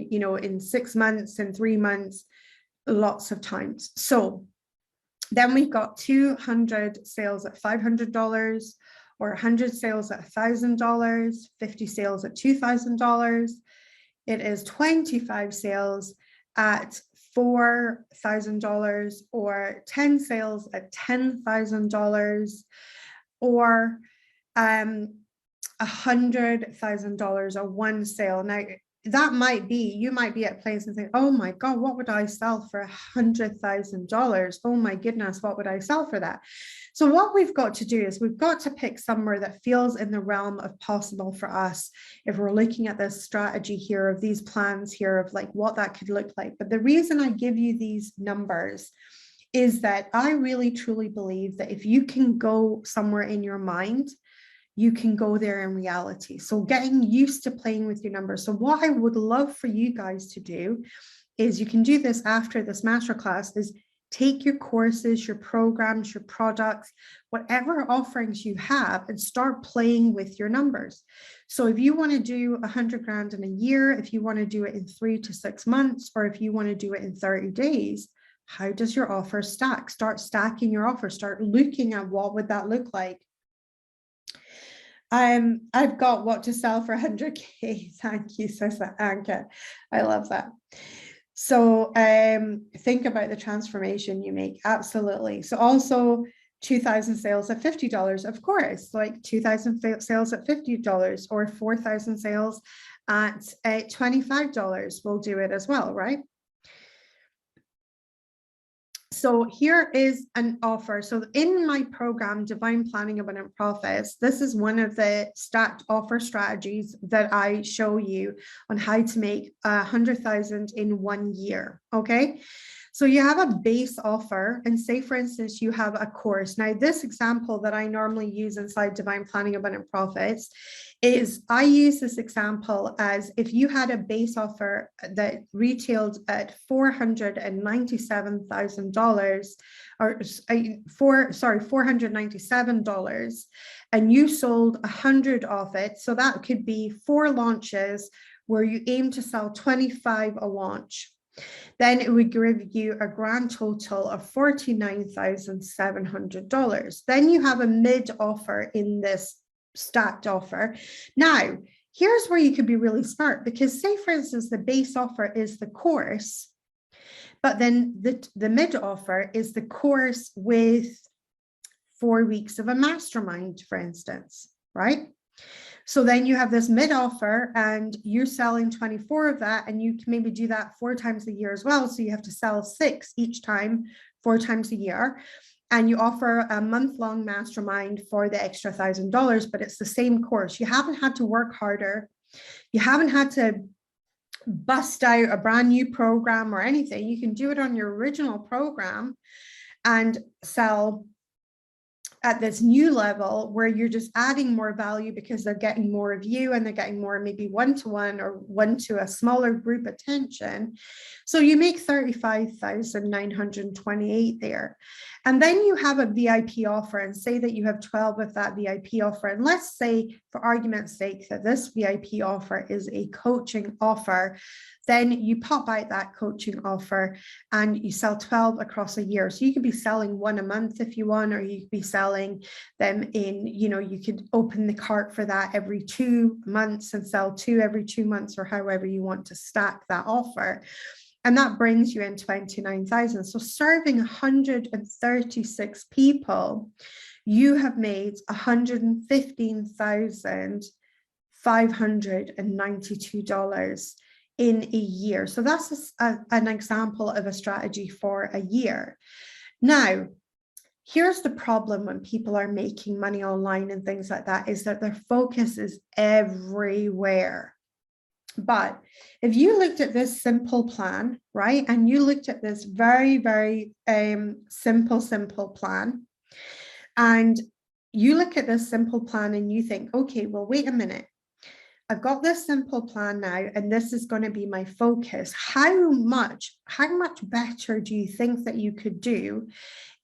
you know, in 6 months and 3 months, lots of times. So then we've got 200 sales at $500, or 100 sales at $1,000, 50 sales at $2,000. It is 25 sales at $4,000, or 10 sales at $10,000, or $100,000 or one sale. Now, that might be, you might be at a place and think, oh my God, what would I sell for $100,000? Oh my goodness, what would I sell for that? So what we've got to do is we've got to pick somewhere that feels in the realm of possible for us. If we're looking at this strategy here of these plans here of like what that could look like. But the reason I give you these numbers is that I really truly believe that if you can go somewhere in your mind, you can go there in reality. So getting used to playing with your numbers. So what I would love for you guys to do is, you can do this after this masterclass, is take your courses, your programs, your products, whatever offerings you have, and start playing with your numbers. So if you want to do 100 grand in a year, if you want to do it in 3 to 6 months, or if you want to do it in 30 days, How does your offer stack? Start stacking your offer. Start looking at what would that look like. I've got what to sell for 100K. Thank you, Sissa Anka. I love that. So think about the transformation you make. Absolutely. So also 2,000 sales at $50, of course, like 2,000 sales at $50 or 4,000 sales at $25 will do it as well, right? So here is an offer. So in my program, Divine Planning Abundant Profits, this is one of the stacked offer strategies that I show you on how to make 100,000 in 1 year. Okay. So you have a base offer, and say, for instance, you have a course. Now, this example that I normally use inside Divine Planning Abundant Profits is I use this example as if you had a base offer that retailed at $497,000 or $497, and you sold 100 of it. So that could be 4 launches where you aim to sell 25 a launch. Then it would give you a grand total of $49,700. Then you have a mid offer in this stacked offer. Now, here's where you could be really smart, because say, for instance, the base offer is the course, but then the mid offer is the course with 4 weeks of a mastermind, for instance, right? So then you have this mid offer and you're selling 24 of that, and you can maybe do that 4 times a year as well. So you have to sell 6 each time, 4 times a year. And you offer a month-long mastermind for the extra $1,000, but it's the same course. You haven't had to work harder. You haven't had to bust out a brand new program or anything. You can do it on your original program and sell at this new level where you're just adding more value because they're getting more of you, and they're getting more maybe one-to-one or one to a smaller group attention. So you make 35,928 there. And then you have a VIP offer, and say that you have 12 of that VIP offer. And let's say, for argument's sake, that this VIP offer is a coaching offer. Then you pop out that coaching offer and you sell 12 across a year. So you could be selling 1 a month if you want, or you could be selling them in, you could open the cart for that every 2 months and sell 2 every 2 months, or however you want to stack that offer. And that brings you in 29,000. So serving 136 people, you have made $115,592 in a year. So that's an example of a strategy for a year. Now, here's the problem when people are making money online and things like that, is that their focus is everywhere. But if you looked at this simple plan, right, and you looked at this very, very simple plan, and you look at this simple plan and you think, okay, well, wait a minute. I've got this simple plan now, and this is going to be my focus. How much better do you think that you could do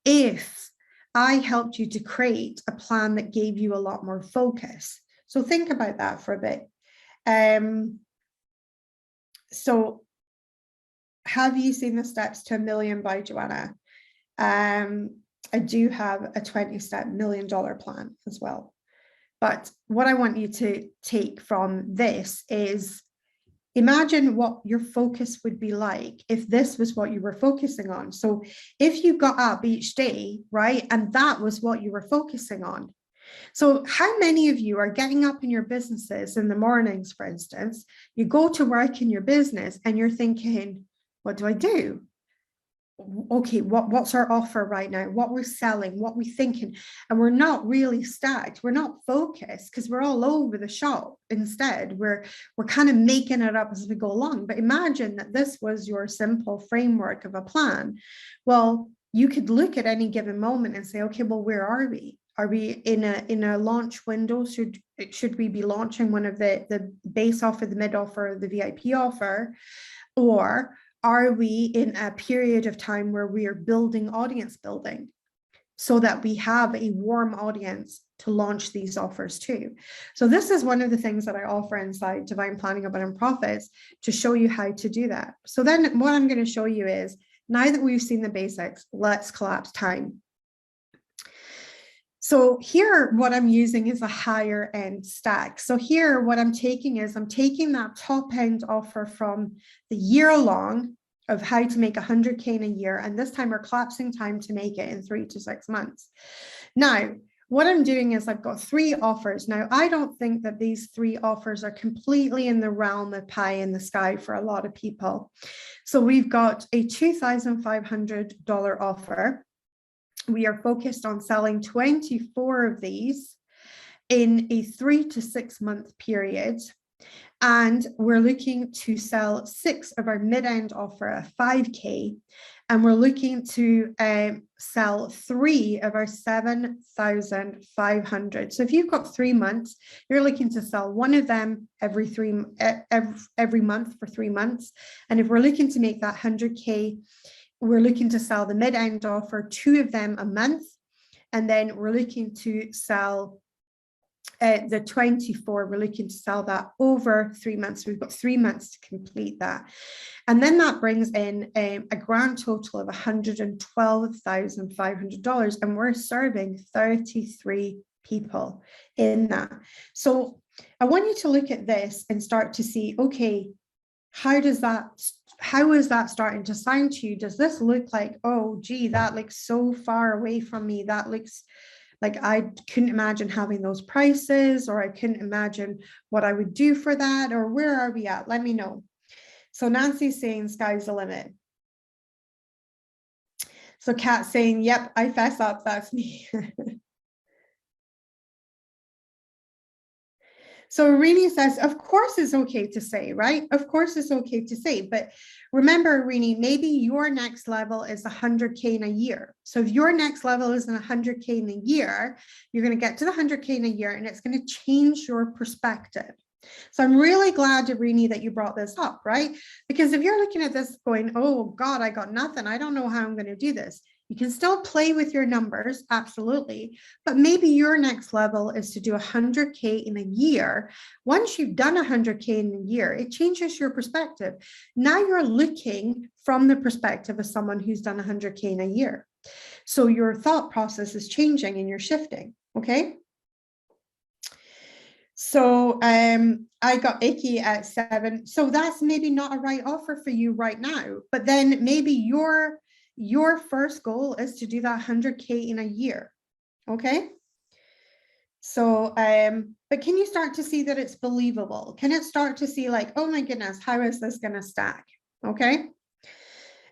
if I helped you to create a plan that gave you a lot more focus? So think about that for a bit. So have you seen the Steps to $1 Million by Joanna? I do have a 20-step $1 million plan as well. But what I want you to take from this is, imagine what your focus would be like if this was what you were focusing on. So if you got up each day, right, and that was what you were focusing on. So how many of you are getting up in your businesses in the mornings, for instance, you go to work in your business and you're thinking, what do I do? Okay, what's our offer right now? What we're selling, what we're thinking, and we're not really stacked. We're not focused because we're all over the shop. Instead, we're kind of making it up as we go along. But imagine that this was your simple framework of a plan. Well, you could look at any given moment and say, okay, well, where are we? Are we in a launch window? Should we be launching one of the base offer, the mid offer, the VIP offer, or are we in a period of time where we are building audience building so that we have a warm audience to launch these offers to? So this is one of the things that I offer inside Divine Planning Abundant Profits to show you how to do that. So then what I'm going to show you is, Now that we've seen the basics, let's collapse time. So here, what I'm using is a higher end stack. So here, what I'm taking is I'm taking that top end offer from the year long of how to make 100K in a year. And this time we're collapsing time to make it in 3 to 6 months. Now, what I'm doing is I've got 3 offers. Now, I don't think that these 3 offers are completely in the realm of pie in the sky for a lot of people. So we've got a $2,500 offer. We are focused on selling 24 of these in a 3 to 6 month period. And we're looking to sell 6 of our mid-end offer at 5K. And we're looking to sell 3 of our 7,500. So if you've got 3 months, you're looking to sell 1 of them every month for 3 months. And if we're looking to make that 100K, we're looking to sell the mid-end offer, 2 of them a month. And then we're looking to sell the 24, we're looking to sell that over 3 months. We've got 3 months to complete that. And then that brings in a grand total of $112,500. And we're serving 33 people in that. So I want you to look at this and start to see, okay, how is that starting to sound to you? Does this look like, oh, gee, that looks so far away from me? That looks like I couldn't imagine having those prices, or I couldn't imagine what I would do for that, or where are we at? Let me know. So Nancy's saying sky's the limit. So Kat's saying, yep, I fess up, that's me. So Rini says, of course it's okay to say, right? Of course it's okay to say, but remember, Rini, maybe your next level is 100K in a year. So if your next level is 100K in a year, you're going to get to the 100K in a year, and it's going to change your perspective. So I'm really glad, Rini, that you brought this up, right? Because if you're looking at this going, oh God, I got nothing, I don't know how I'm going to do this. You can still play with your numbers, absolutely, but maybe your next level is to do 100K in a year. Once you've done 100K in a year, it changes your perspective. Now you're looking from the perspective of someone who's done 100K in a year. So your thought process is changing and you're shifting, okay? So I got icky at 7. So that's maybe not a right offer for you right now, but then maybe your first goal is to do that 100K in a year. Okay. So, but can you start to see that it's believable? Can it start to see like, oh my goodness, how is this going to stack? Okay.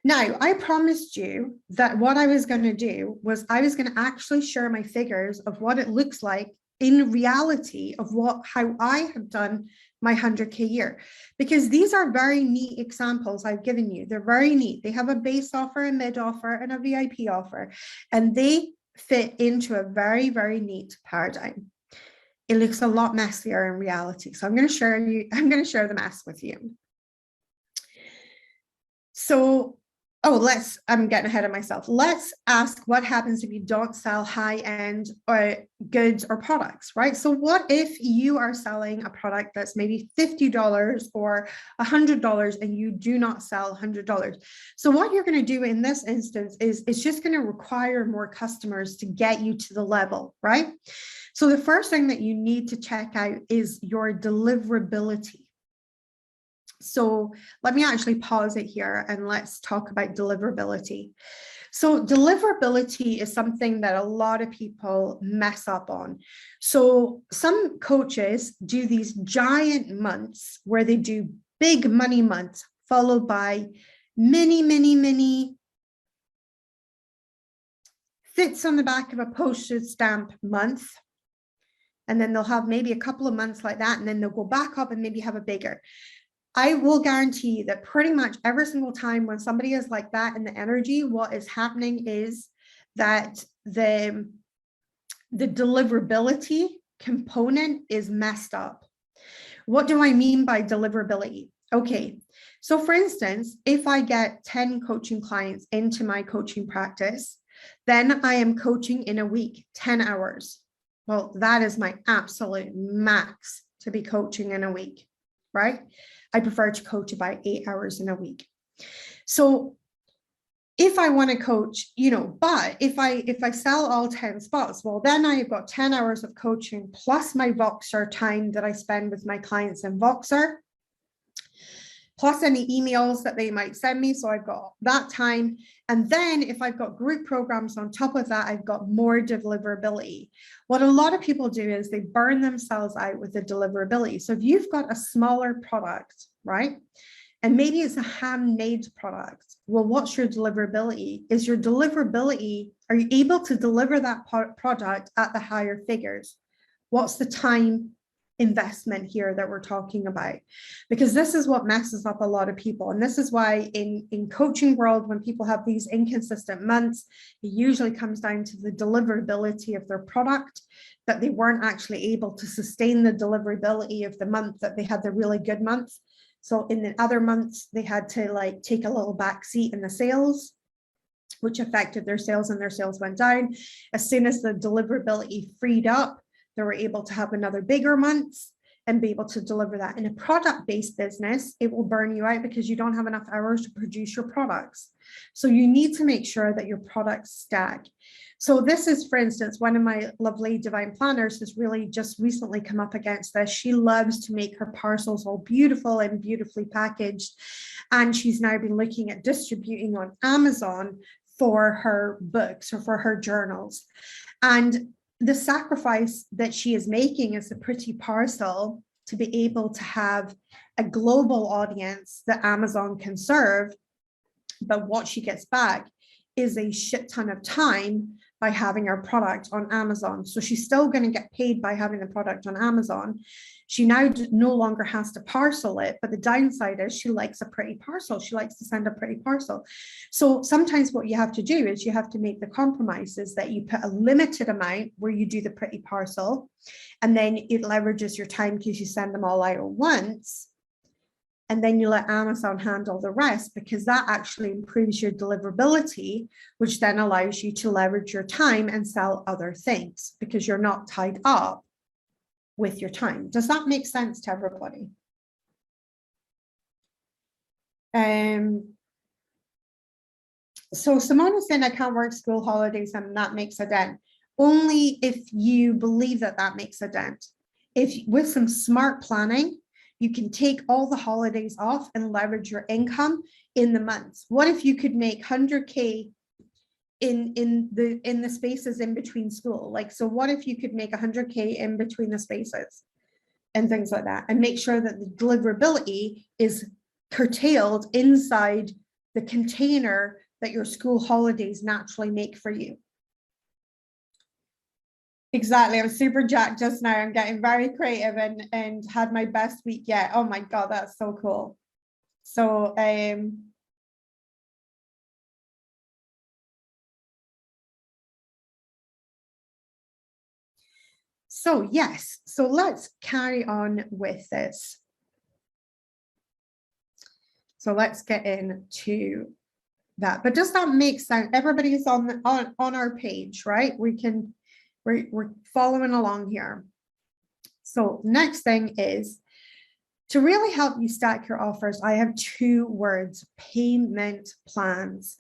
Now, I promised you that what I was going to do was I was going to actually share my figures of what it looks like in reality of how I have done my 100K year, because these are very neat examples I've given you. They're very neat. They have a base offer, a mid offer, and a VIP offer, and they fit into a very, very neat paradigm. It looks a lot messier in reality. So I'm going to share the mess with you. So, I'm getting ahead of myself. Let's ask what happens if you don't sell high-end goods or products, right? So what if you are selling a product that's maybe $50 or $100 and you do not sell $100? So what you're going to do in this instance is it's just going to require more customers to get you to the level, right? So the first thing that you need to check out is your deliverability. So let me actually pause it here and let's talk about deliverability. So deliverability is something that a lot of people mess up on. So some coaches do these giant months where they do big money months followed by mini fits on the back of a postage stamp month. And then they'll have maybe a couple of months like that, and then they'll go back up and maybe have a bigger. I will guarantee that pretty much every single time when somebody is like that in the energy, what is happening is that the deliverability component is messed up. What do I mean by deliverability? Okay, so for instance, if I get 10 coaching clients into my coaching practice, then I am coaching in a week, 10 hours. Well, that is my absolute max to be coaching in a week, right? I prefer to coach about 8 hours in a week. So if I want to coach, but if I sell all 10 spots, well, then I've got 10 hours of coaching plus my Voxer time that I spend with my clients in Voxer, plus any emails that they might send me. So I've got that time. And then if I've got group programs on top of that, I've got more deliverability. What a lot of people do is they burn themselves out with the deliverability. So if you've got a smaller product, right? And maybe it's a handmade product. Well, what's your deliverability? Are you able to deliver that product at the higher figures? What's the time investment here that we're talking about? Because this is what messes up a lot of people. And this is why in coaching world, when people have these inconsistent months, it usually comes down to the deliverability of their product, that they weren't actually able to sustain the deliverability of the month that they had the really good months. So in the other months, they had to take a little back seat in the sales, which affected their sales, and their sales went down. As soon as the deliverability freed up, they were able to have another bigger months and be able to deliver that. In a product-based business, it will burn you out because you don't have enough hours to produce your products. So you need to make sure that your products stack. So this is, for instance, one of my lovely divine planners has really just recently come up against this. She loves to make her parcels all beautiful and beautifully packaged. And she's now been looking at distributing on Amazon for her books or for her journals. And the sacrifice that she is making is a pretty parcel to be able to have a global audience that Amazon can serve. But what she gets back is a shit ton of time by having our product on Amazon. So she's still going to get paid by having the product on Amazon. She now no longer has to parcel it, but the downside is she likes a pretty parcel. She likes to send a pretty parcel. So sometimes what you have to do is you have to make the compromises that you put a limited amount where you do the pretty parcel, and then it leverages your time because you send them all out at once. And then you let Amazon handle the rest, because that actually improves your deliverability, which then allows you to leverage your time and sell other things because you're not tied up with your time. Does that make sense to everybody? So Simone is saying I can't work school holidays and that makes a dent. Only if you believe that that makes a dent. If with some smart planning, you can take all the holidays off and leverage your income in the months. What if you could make 100K in the spaces in between school? So what if you could make 100K in between the spaces and things like that, and make sure that the deliverability is curtailed inside the container that your school holidays naturally make for you? Exactly. I was super jacked just now. I'm getting very creative and had my best week yet. Oh my God, that's so cool. So yes, so let's carry on with this. So let's get into that. But does that make sense? Everybody's on our page, right? We're following along here. So next thing is to really help you stack your offers. I have 2 words: payment plans.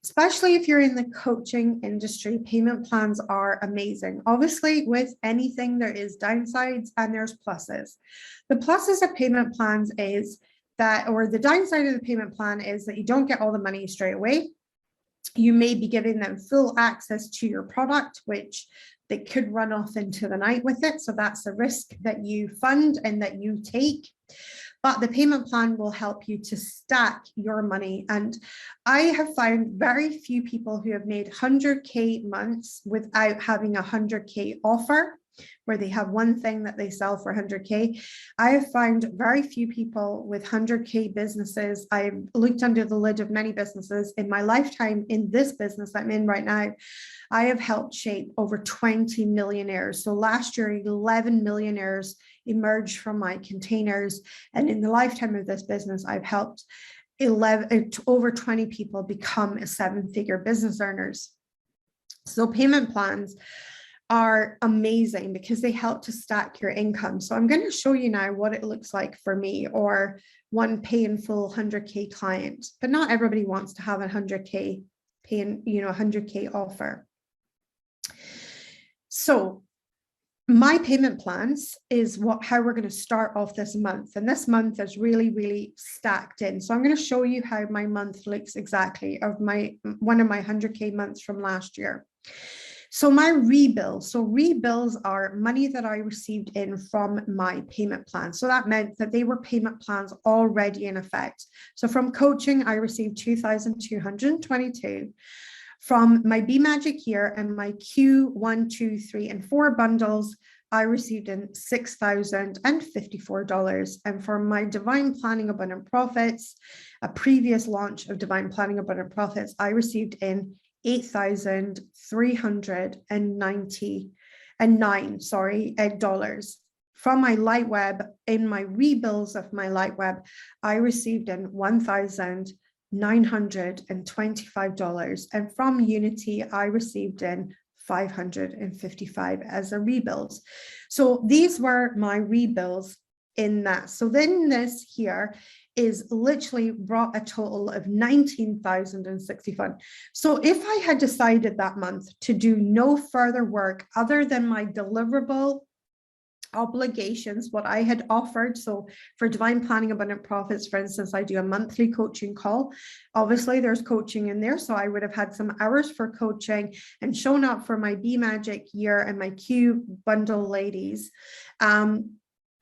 Especially if you're in the coaching industry, payment plans are amazing. Obviously, with anything, there is downsides and there's pluses. The pluses of payment plans is that, or the downside of the payment plan is that you don't get all the money straight away. You may be giving them full access to your product, which they could run off into the night with it. So that's a risk that you fund and that you take. But the payment plan will help you to stack your money. And I have found very few people who have made 100K months without having a 100K offer, where they have one thing that they sell for 100K. I have found very few people with 100K businesses. I've looked under the lid of many businesses in my lifetime. In this business I'm in right now, I have helped shape over 20 millionaires. So last year, 11 millionaires emerged from my containers. And in the lifetime of this business, I've helped over 20 people become 7-figure business earners. So payment plans are amazing because they help to stack your income. So I'm going to show you now what it looks like for me, or one pay in full 100K client, but not everybody wants to have a 100K paying, 100K offer. So my payment plans is how we're going to start off this month. And this month is really, really stacked in. So I'm going to show you how my month looks exactly of one of my 100K months from last year. So my rebills. So rebills are money that I received in from my payment plan. So that meant that they were payment plans already in effect. So from coaching, I received 2,222. From my Be Magic year and my Q1, 2, 3, and 4 bundles, I received in $6,054. And for my Divine Planning Abundant Profits, a previous launch of Divine Planning Abundant Profits, I received in $8,399 dollars. From my Lightweb, in my rebills of my Lightweb, I received in $1,925. And from Unity, I received in $555 as a rebills. So these were my rebills in that. So then this here is literally brought a total of $19,061. So if I had decided that month to do no further work other than my deliverable obligations, what I had offered. So for Divine Planning Abundant Profits, for instance, I do a monthly coaching call. Obviously there's coaching in there. So I would have had some hours for coaching and shown up for my Be Magic year and my Q bundle ladies.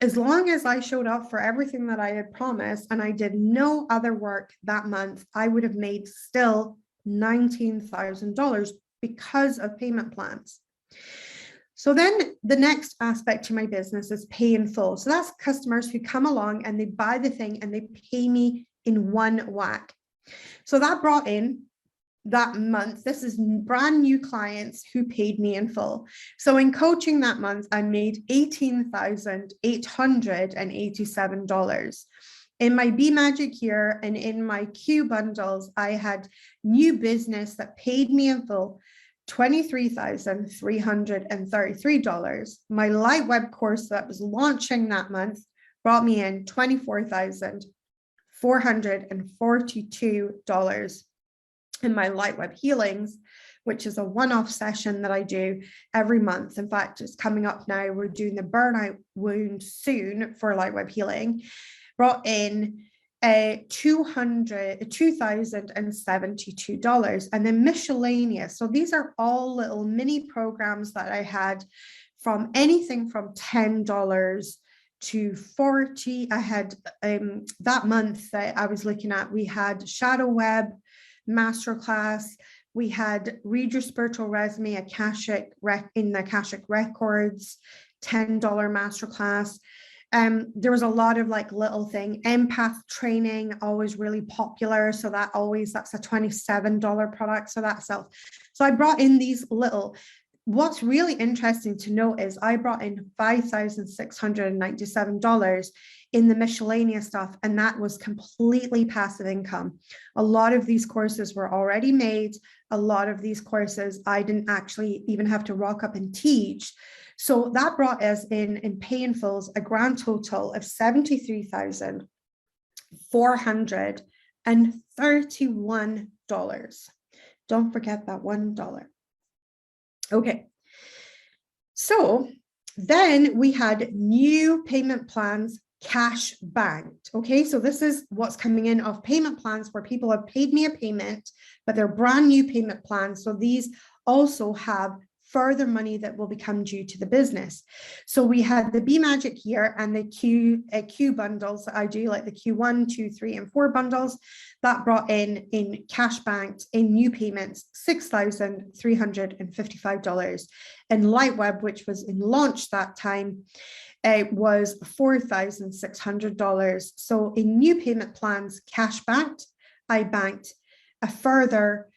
As long as I showed up for everything that I had promised and I did no other work that month, I would have made still $19,000 because of payment plans. So then the next aspect to my business is pay in full. So that's customers who come along and they buy the thing and they pay me in one whack. So that brought in that month, this is brand new clients who paid me in full. So in coaching that month, I made $18,887. In my Be Magic year and in my Q bundles, I had new business that paid me in full $23,333. My Lightweb course that was launching that month brought me in $24,442. In my Lightweb healings, which is a one-off session that I do every month. In fact, it's coming up now. We're doing the burnout wound soon for Lightweb healing. Brought in $2,072, and then miscellaneous. So these are all little mini programs that I had, from anything from $10 to $40. I had that month that I was looking at, we had Shadow Web Masterclass, we had Read Your Spiritual Resume, in the Akashic Records, $10 masterclass. There was a lot of like little thing. Empath training, always really popular. So that's a $27 product. So that sells. So I brought in these little. What's really interesting to note is I brought in $5,697 in the miscellaneous stuff, and that was completely passive income. A lot of these courses were already made. A lot of these courses I didn't actually even have to rock up and teach. So that brought us in pay in fulls a grand total of $73,431. Don't forget that $1. Okay, so then we had new payment plans, cash banked. Okay, so this is what's coming in of payment plans where people have paid me a payment, but they're brand new payment plans. So these also have further money that will become due to the business. So we had the Be Magic year and the Q bundles that I do, like the Q1, 2, 3, and 4 bundles, that brought in cash banked in new payments, $6,355. And Lightweb, which was in launch that time, was $4,600. So in new payment plans, cash banked, I banked a further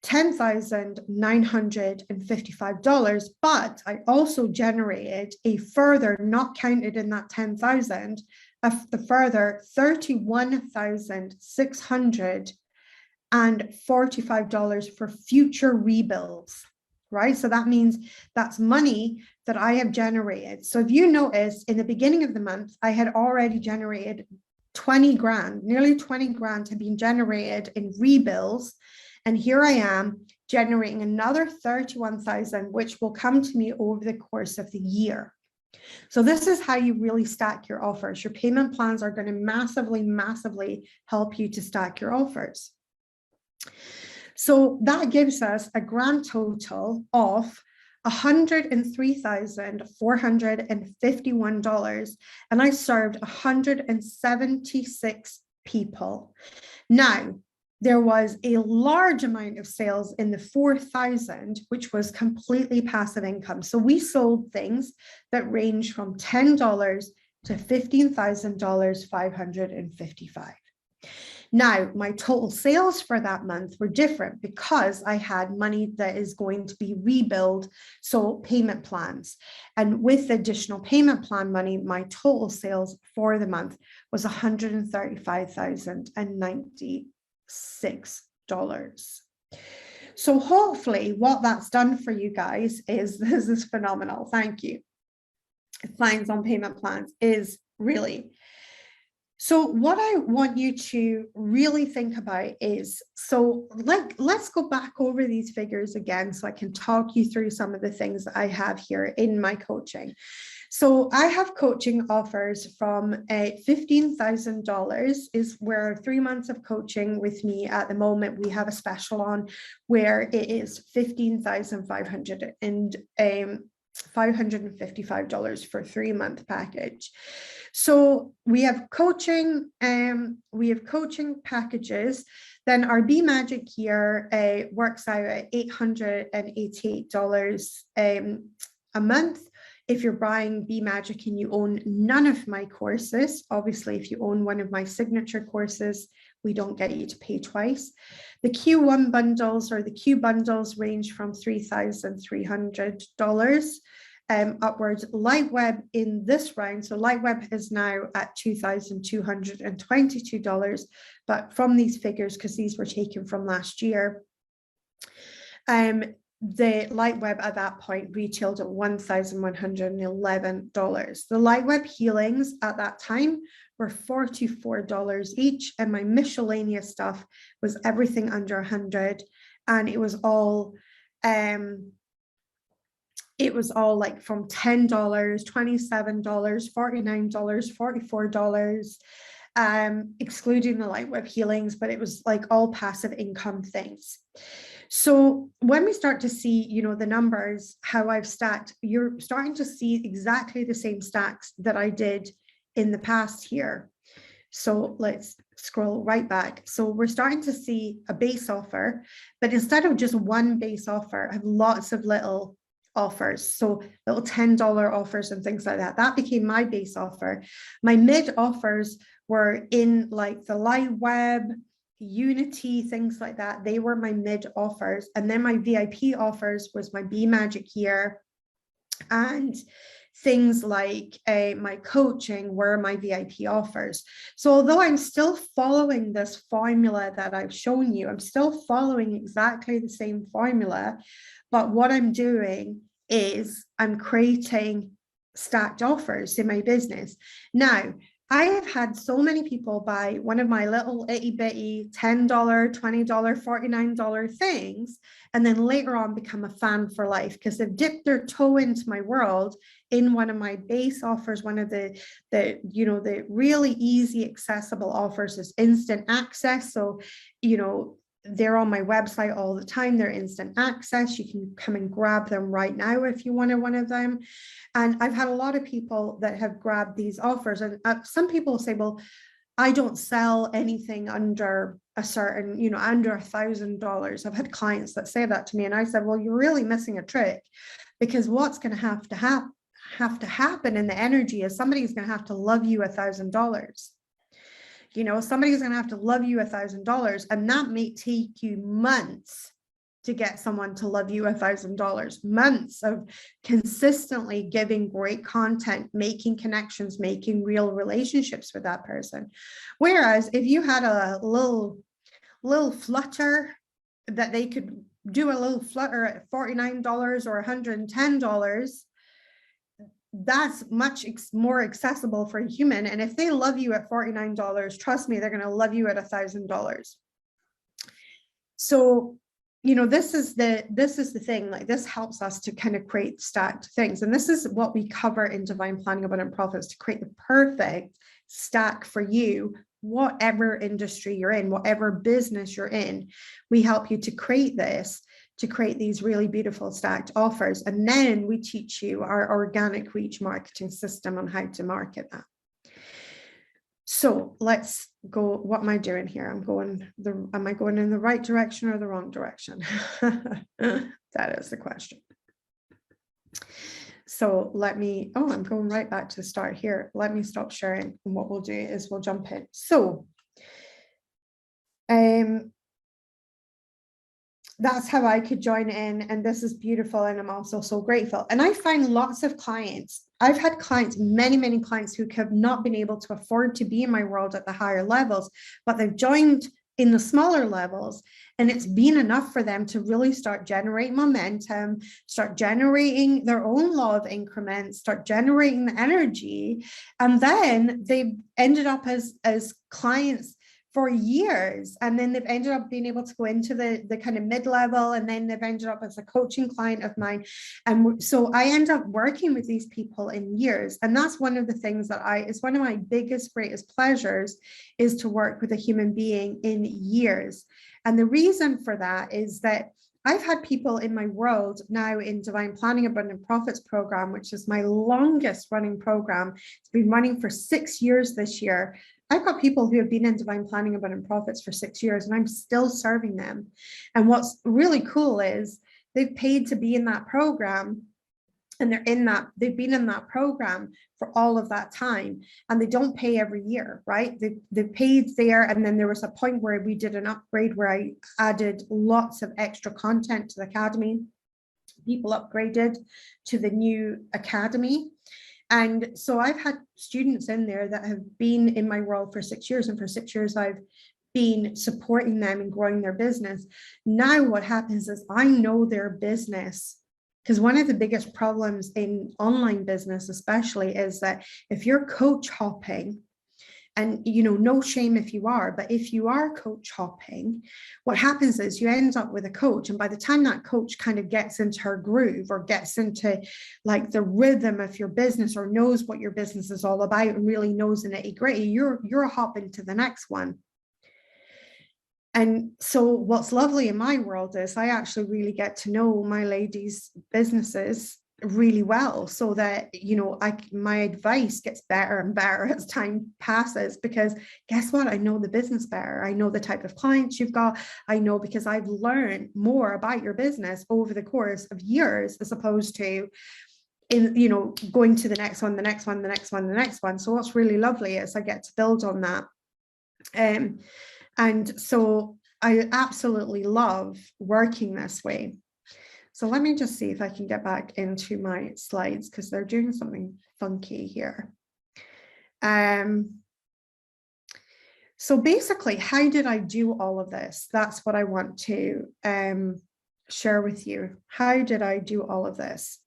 $10,955, but I also generated a further, not counted in that 10,000, the further $31,645 for future rebills, right? So that means that's money that I have generated. So if you notice, in the beginning of the month, I had already generated 20 grand, nearly 20 grand had been generated in rebills. And here I am generating another 31,000, which will come to me over the course of the year. So this is how you really stack your offers. Your payment plans are going to massively, massively help you to stack your offers. So that gives us a grand total of $103,451, and I served 176 people. Now, there was a large amount of sales in the 4,000, which was completely passive income. So we sold things that range from $10 to $15,555. Now, my total sales for that month were different because I had money that is going to be rebilled, so payment plans. And with additional payment plan money, my total sales for the month was $135,096. So hopefully what that's done for you guys is, this is phenomenal. Thank you. Clients on payment plans is really. So what I want you to really think about is, so let's go back over these figures again so I can talk you through some of the things that I have here in my coaching. So I have coaching offers from $15,000 is where 3 months of coaching with me at the moment. We have a special on where it is $15,555 for a 3-month package. So we have coaching packages. Then our Be Magic year works out at $888 a month. If you're buying Be Magic and you own none of my courses, obviously, if you own one of my signature courses, we don't get you to pay twice. The Q1 bundles or the Q bundles range from $3,300 upwards. Lightweb in this round, so Lightweb is now at $2,222, but from these figures, because these were taken from last year, the Lightweb at that point retailed at $1,111. The Lightweb healings at that time were $44 each, and my miscellaneous stuff was everything under 100, and it was all like from $10, $27, $49, $44, excluding the Lightweb healings, but it was like all passive income things. So when we start to see, you know, the numbers, how I've stacked, you're starting to see exactly the same stacks that I did in the past here. So let's scroll right back. So we're starting to see a base offer, but instead of just one base offer, I have lots of little offers. So little $10 offers and things like that. That became my base offer. My mid offers were in like the Lightweb, Unity, things like that. They were my mid offers. And then my VIP offers was my Be Magic year, and things like my coaching were my VIP offers. So although I'm still following this formula that I've shown you, I'm still following exactly the same formula, but what I'm doing is I'm creating stacked offers in my business. Now, I have had so many people buy one of my little itty bitty $10, $20, $49 things, and then later on become a fan for life because they've dipped their toe into my world in one of my base offers. One of the really easy, accessible offers is instant access. So, you know, they're on my website all the time. They're instant access. You can come and grab them right now if you wanted one of them. And I've had a lot of people that have grabbed these offers. And some people say, well, I don't sell anything under a certain, you know, under $1,000. I've had clients that say that to me. And I said, well, you're really missing a trick, because what's going to have to happen in the energy is somebody's going to have to love you $1,000. You know, somebody's going to have to love you $1,000, and that may take you months to get someone to love you $1,000, months of consistently giving great content, making connections, making real relationships with that person. Whereas if you had a little flutter that they could do a little flutter at $49 or $110, that's much more accessible for a human. And if they love you at $49, trust me, they're going to love you at $1,000. So, you know, this is the thing, like this helps us to kind of create stacked things. And this is what we cover in Divine Planning Abundant Profits, to create the perfect stack for you, whatever industry you're in, whatever business you're in. We help you to create this, to create these really beautiful stacked offers. And then we teach you our organic reach marketing system on how to market that. So let's go. What am I doing here? Am I going in the right direction or the wrong direction? That is the question. So I'm going right back to the start here. Let me stop sharing. And what we'll do is we'll jump in. So, that's how I could join in. And this is beautiful. And I'm also so grateful. And I find lots of clients, I've had clients, many clients who have not been able to afford to be in my world at the higher levels, but they've joined in the smaller levels. And it's been enough for them to really start generating momentum, start generating their own law of increments, start generating the energy. And then they ended up as clients for years. And then they've ended up being able to go into the kind of mid-level, and then they've ended up as a coaching client of mine. And so I end up working with these people in years. And that's one of the things that it's one of my biggest, greatest pleasures, is to work with a human being in years. And the reason for that is that I've had people in my world now in Divine Planning Abundant Profits program, which is my longest running program. It's been running for 6 years this year. I've got people who have been in Divine Planning Abundant Profits for 6 years, and I'm still serving them. And what's really cool is they've paid to be in that program, and they've been in that program for all of that time, and they don't pay every year, right? They paid there. And then there was a point where we did an upgrade where I added lots of extra content to the academy. People upgraded to the new academy. And so I've had students in there that have been in my world for 6 years, and for 6 years I've been supporting them and growing their business. Now what happens is I know their business, because one of the biggest problems in online business especially is that if you're coach hopping, and you know, no shame if you are, but if you are coach hopping, what happens is you end up with a coach, and by the time that coach kind of gets into her groove, or gets into like the rhythm of your business, or knows what your business is all about and really knows the nitty-gritty, you're hopping to the next one. And so what's lovely in my world is I actually really get to know my ladies' businesses really well, so that, you know, my advice gets better and better as time passes, because guess what? I know the business better. I know the type of clients you've got. I know, because I've learned more about your business over the course of years, as opposed to going to the next one, the next one, the next one, the next one. So what's really lovely is I get to build on that. And so I absolutely love working this way. So let me just see if I can get back into my slides, because they're doing something funky here. So basically, how did I do all of this? That's what I want to share with you. How did I do all of this?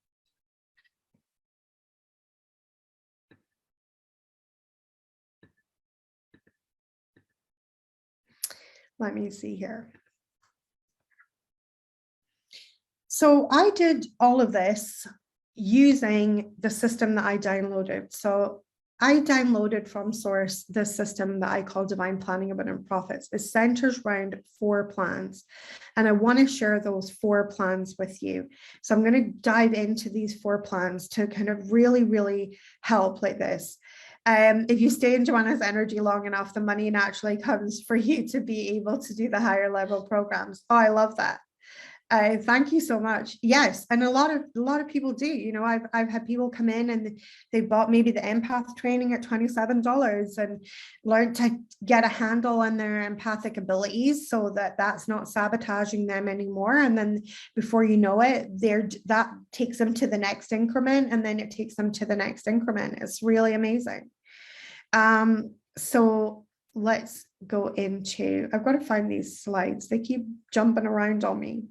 Let me see here. So I did all of this using the system that I downloaded. So I downloaded from source the system that I call Divine Planning Abundant Profits. It centers around 4 plans, and I want to share those 4 plans with you. So I'm going to dive into these 4 plans to kind of really help like this. If you stay in Joanna's energy long enough, the money naturally comes for you to be able to do the higher level programs. Oh, I love that. Thank you so much. Yes, and a lot of people do. You know, I've had people come in and they bought maybe the empath training at $27 and learned to get a handle on their empathic abilities, so that that's not sabotaging them anymore. And then before you know it, that takes them to the next increment, and then it takes them to the next increment. It's really amazing. So let's go into. I've got to find these slides. They keep jumping around on me.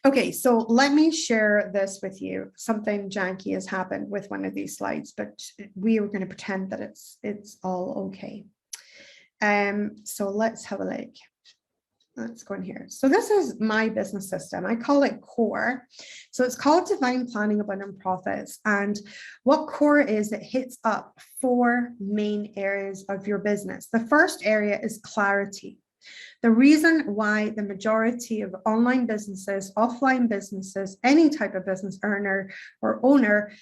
Okay, so let me share this with you. Something janky has happened with one of these slides, but we are going to pretend that it's all okay. So let's have a look. Let's go in here. So this is my business system. I call it CORE. So it's called Divine Planning Abundant Profits. And what CORE is, it hits up 4 main areas of your business. The first area is clarity. The reason why the majority of online businesses, offline businesses, any type of business earner or owner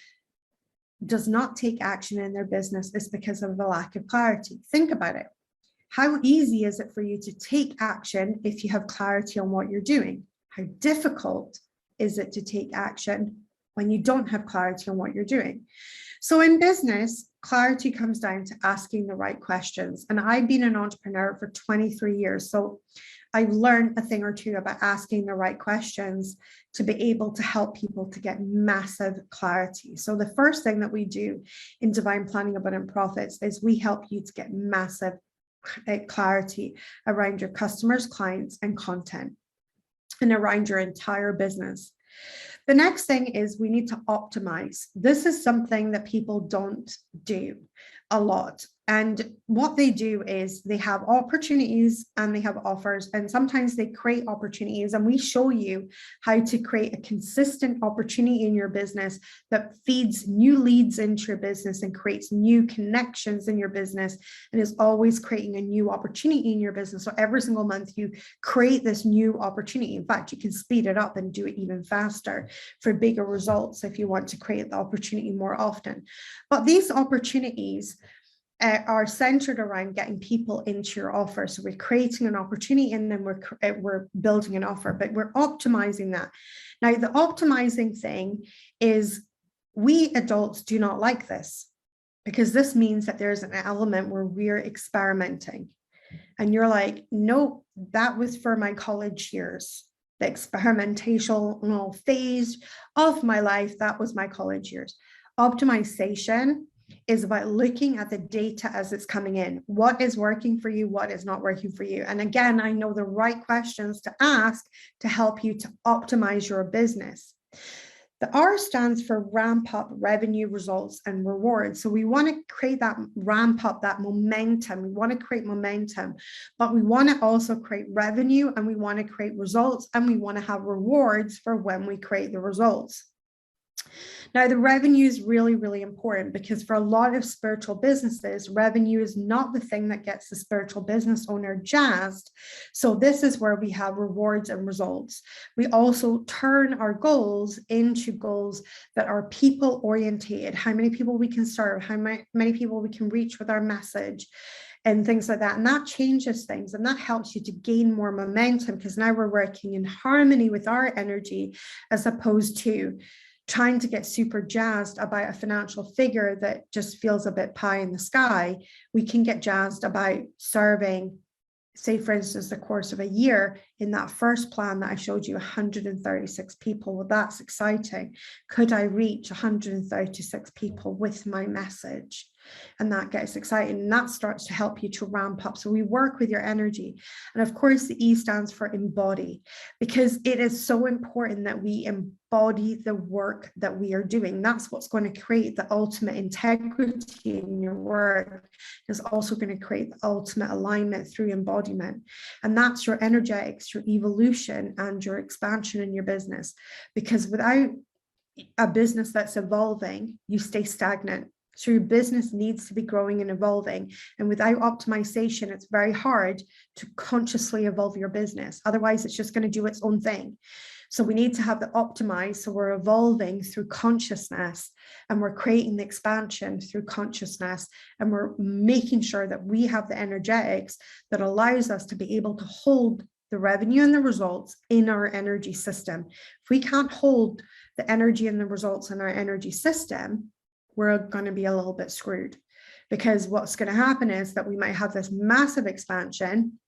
does not take action in their business is because of the lack of clarity. Think about it. How easy is it for you to take action if you have clarity on what you're doing? How difficult is it to take action when you don't have clarity on what you're doing? So in business, clarity comes down to asking the right questions. And I've been an entrepreneur for 23 years. So I've learned a thing or two about asking the right questions to be able to help people to get massive clarity. So the first thing that we do in Divine Planning Abundant Profits is we help you to get massive clarity around your customers, clients, and content, and around your entire business. The next thing is we need to optimize. This is something that people don't do a lot. And what they do is they have opportunities and they have offers, and sometimes they create opportunities, and we show you how to create a consistent opportunity in your business that feeds new leads into your business and creates new connections in your business and is always creating a new opportunity in your business. So every single month you create this new opportunity. In fact, you can speed it up and do it even faster for bigger results if you want to create the opportunity more often. But these opportunities are centered around getting people into your offer. So we're creating an opportunity and then we're building an offer, but we're optimizing that. Now, the optimizing thing is we adults do not like this, because this means that there's an element where we're experimenting. And you're like, no, that was for my college years. The experimental phase of my life, that was my college years. Optimization is about looking at the data as it's coming in. What is working for you? What is not working for you? And again, I know the right questions to ask to help you to optimize your business. The R stands for ramp up revenue, results, and rewards. So we want to create that ramp up, that momentum. We want to create momentum, but we want to also create revenue, and we want to create results, and we want to have rewards for when we create the results. Now, the revenue is really, really important, because for a lot of spiritual businesses, revenue is not the thing that gets the spiritual business owner jazzed. So this is where we have rewards and results. We also turn our goals into goals that are people orientated, how many people we can serve, how many people we can reach with our message, and things like that. And that changes things, and that helps you to gain more momentum, because now we're working in harmony with our energy, as opposed to trying to get super jazzed about a financial figure that just feels a bit pie in the sky. We can get jazzed about serving, say, for instance, the course of a year. In that first plan that I showed you, 136 people. Well, that's exciting. Could I reach 136 people with my message? And that gets exciting, and that starts to help you to ramp up. So we work with your energy. And of course, the E stands for embody, because it is so important that we embody the work that we are doing. That's what's going to create the ultimate integrity in your work. It's also going to create the ultimate alignment through embodiment. And that's your energetics, your evolution, and your expansion in your business. Because without a business that's evolving, you stay stagnant. So your business needs to be growing and evolving. And without optimization, it's very hard to consciously evolve your business. Otherwise, it's just going to do its own thing. So we need to have the optimize. So we're evolving through consciousness, and we're creating the expansion through consciousness. And we're making sure that we have the energetics that allows us to be able to hold the revenue and the results in our energy system. If we can't hold the energy and the results in our energy system, we're going to be a little bit screwed, because what's going to happen is that we might have this massive expansion,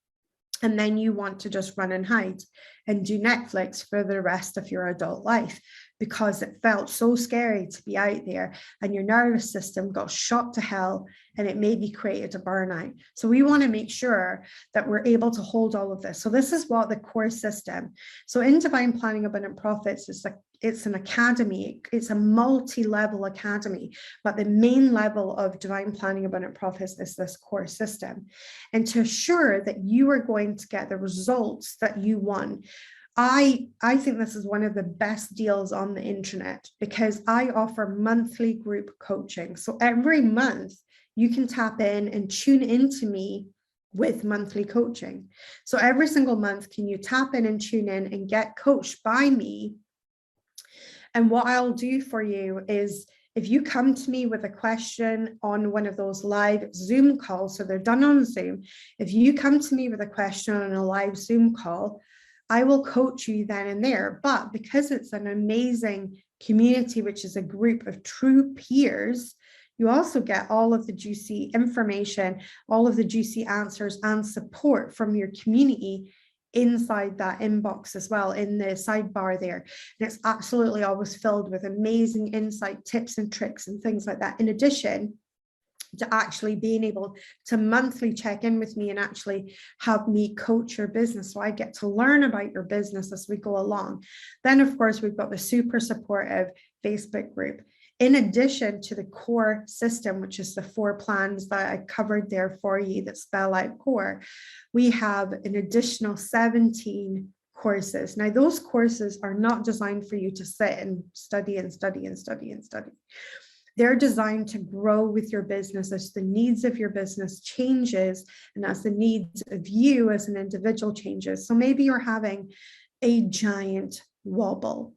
and then you want to just run and hide and do Netflix for the rest of your adult life. because it felt so scary to be out there, and your nervous system got shot to hell, and it maybe created a burnout. So we want to make sure that we're able to hold all of this. So this is what the core system. So in Divine Planning Abundant Profits, it's an academy. It's a multi-level academy, but the main level of Divine Planning Abundant Profits is this core system. And to assure that you are going to get the results that you want, I think this is one of the best deals on the internet, because I offer monthly group coaching. So every month you can tap in and tune into me with monthly coaching. So every single month, can you tap in and tune in and get coached by me? And what I'll do for you is, if you come to me with a question on one of those live Zoom calls, so they're done on Zoom, if you come to me with a question on a live Zoom call, I will coach you then and there. But because it's an amazing community, which is a group of true peers, you also get all of the juicy information, all of the juicy answers and support from your community inside that inbox as well, in the sidebar there. And it's absolutely always filled with amazing insight, tips and tricks and things like that, in addition to actually being able to monthly check in with me and actually have me coach your business. So I get to learn about your business as we go along. Then, of course, we've got the super supportive Facebook group. In addition to the core system, which is the 4 plans that I covered there for you that spell out core, we have an additional 17 courses. Now, those courses are not designed for you to sit and study and study and study and study. They're designed to grow with your business as the needs of your business changes and as the needs of you as an individual changes. So maybe you're having a giant wobble.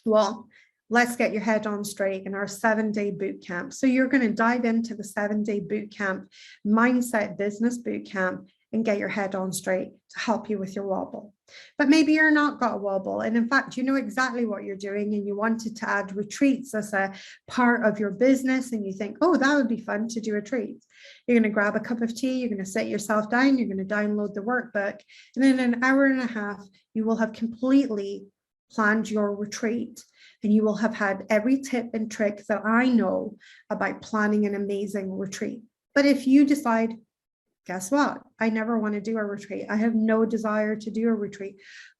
Well, let's get your head on straight in our 7-day boot camp. So you're going to dive into the 7-day boot camp, mindset business boot camp, and get your head on straight to help you with your wobble. But maybe you're not got a wobble. And in fact, you know exactly what you're doing, and you wanted to add retreats as a part of your business. And you think, oh, that would be fun to do retreats. You're going to grab a cup of tea. You're going to sit yourself down. You're going to download the workbook. And in an hour and a half, you will have completely planned your retreat. And you will have had every tip and trick that I know about planning an amazing retreat. But if you decide, guess what? I never want to do a retreat. I have no desire to do a retreat.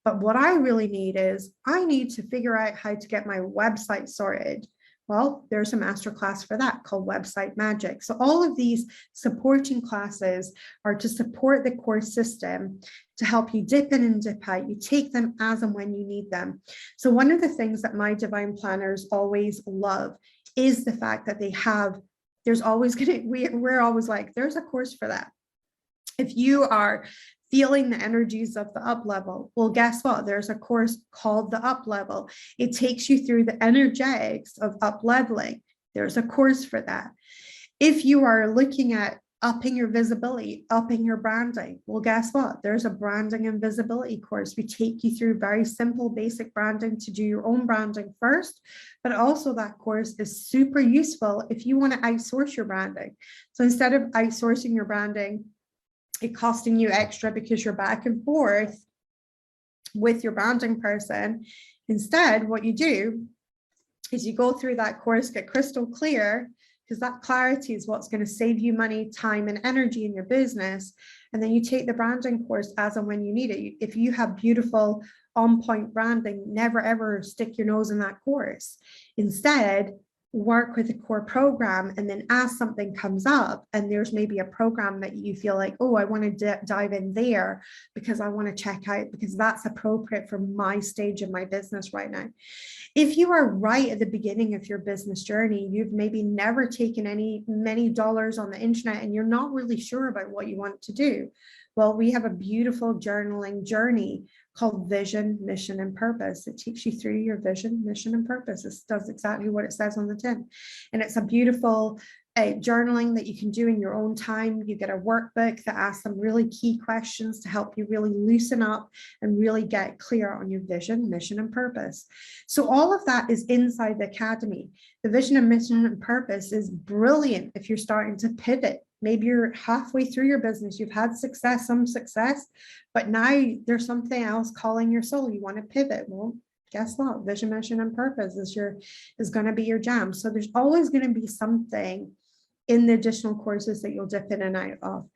But what I really need is, I need to figure out how to get my website sorted. Well, there's a masterclass for that called Website Magic. So all of these supporting classes are to support the core system, to help you dip in and dip out. You take them as and when you need them. So one of the things that my divine planners always love is the fact that they have, there's always we're always like, there's a course for that. If you are feeling the energies of the up level, well, guess what? There's a course called the up level. It takes you through the energetics of up leveling. There's a course for that. If you are looking at upping your visibility, upping your branding, well, guess what? There's a branding and visibility course. We take you through very simple, basic branding to do your own branding first, but also that course is super useful if you want to outsource your branding. So instead of outsourcing your branding, it costing you extra because you're back and forth with your branding person, instead, what you do is you go through that course, get crystal clear, because that clarity is what's going to save you money, time, and energy in your business. And then you take the branding course as and when you need it. If you have beautiful, on-point branding, never ever stick your nose in that course. Instead, work with a core program, and then as something comes up and there's maybe a program that you feel like, oh, I want to dive in there because I want to check out, because that's appropriate for my stage of my business right now. If you are right at the beginning of your business journey, you've maybe never taken many dollars on the internet and you're not really sure about what you want to do. Well, we have a beautiful journaling journey called Vision, Mission, and Purpose. It takes you through your vision, mission, and purpose. It does exactly what it says on the tin. And it's a beautiful journaling that you can do in your own time. You get a workbook that asks some really key questions to help you really loosen up and really get clear on your vision, mission, and purpose. So all of that is inside the academy. The vision and mission and purpose is brilliant if you're starting to pivot. Maybe you're halfway through your business, you've had success, but now there's something else calling your soul. You want to pivot. Well, guess what? Vision, mission, and purpose is going to be your jam. So there's always going to be something in the additional courses that you'll dip in and out of.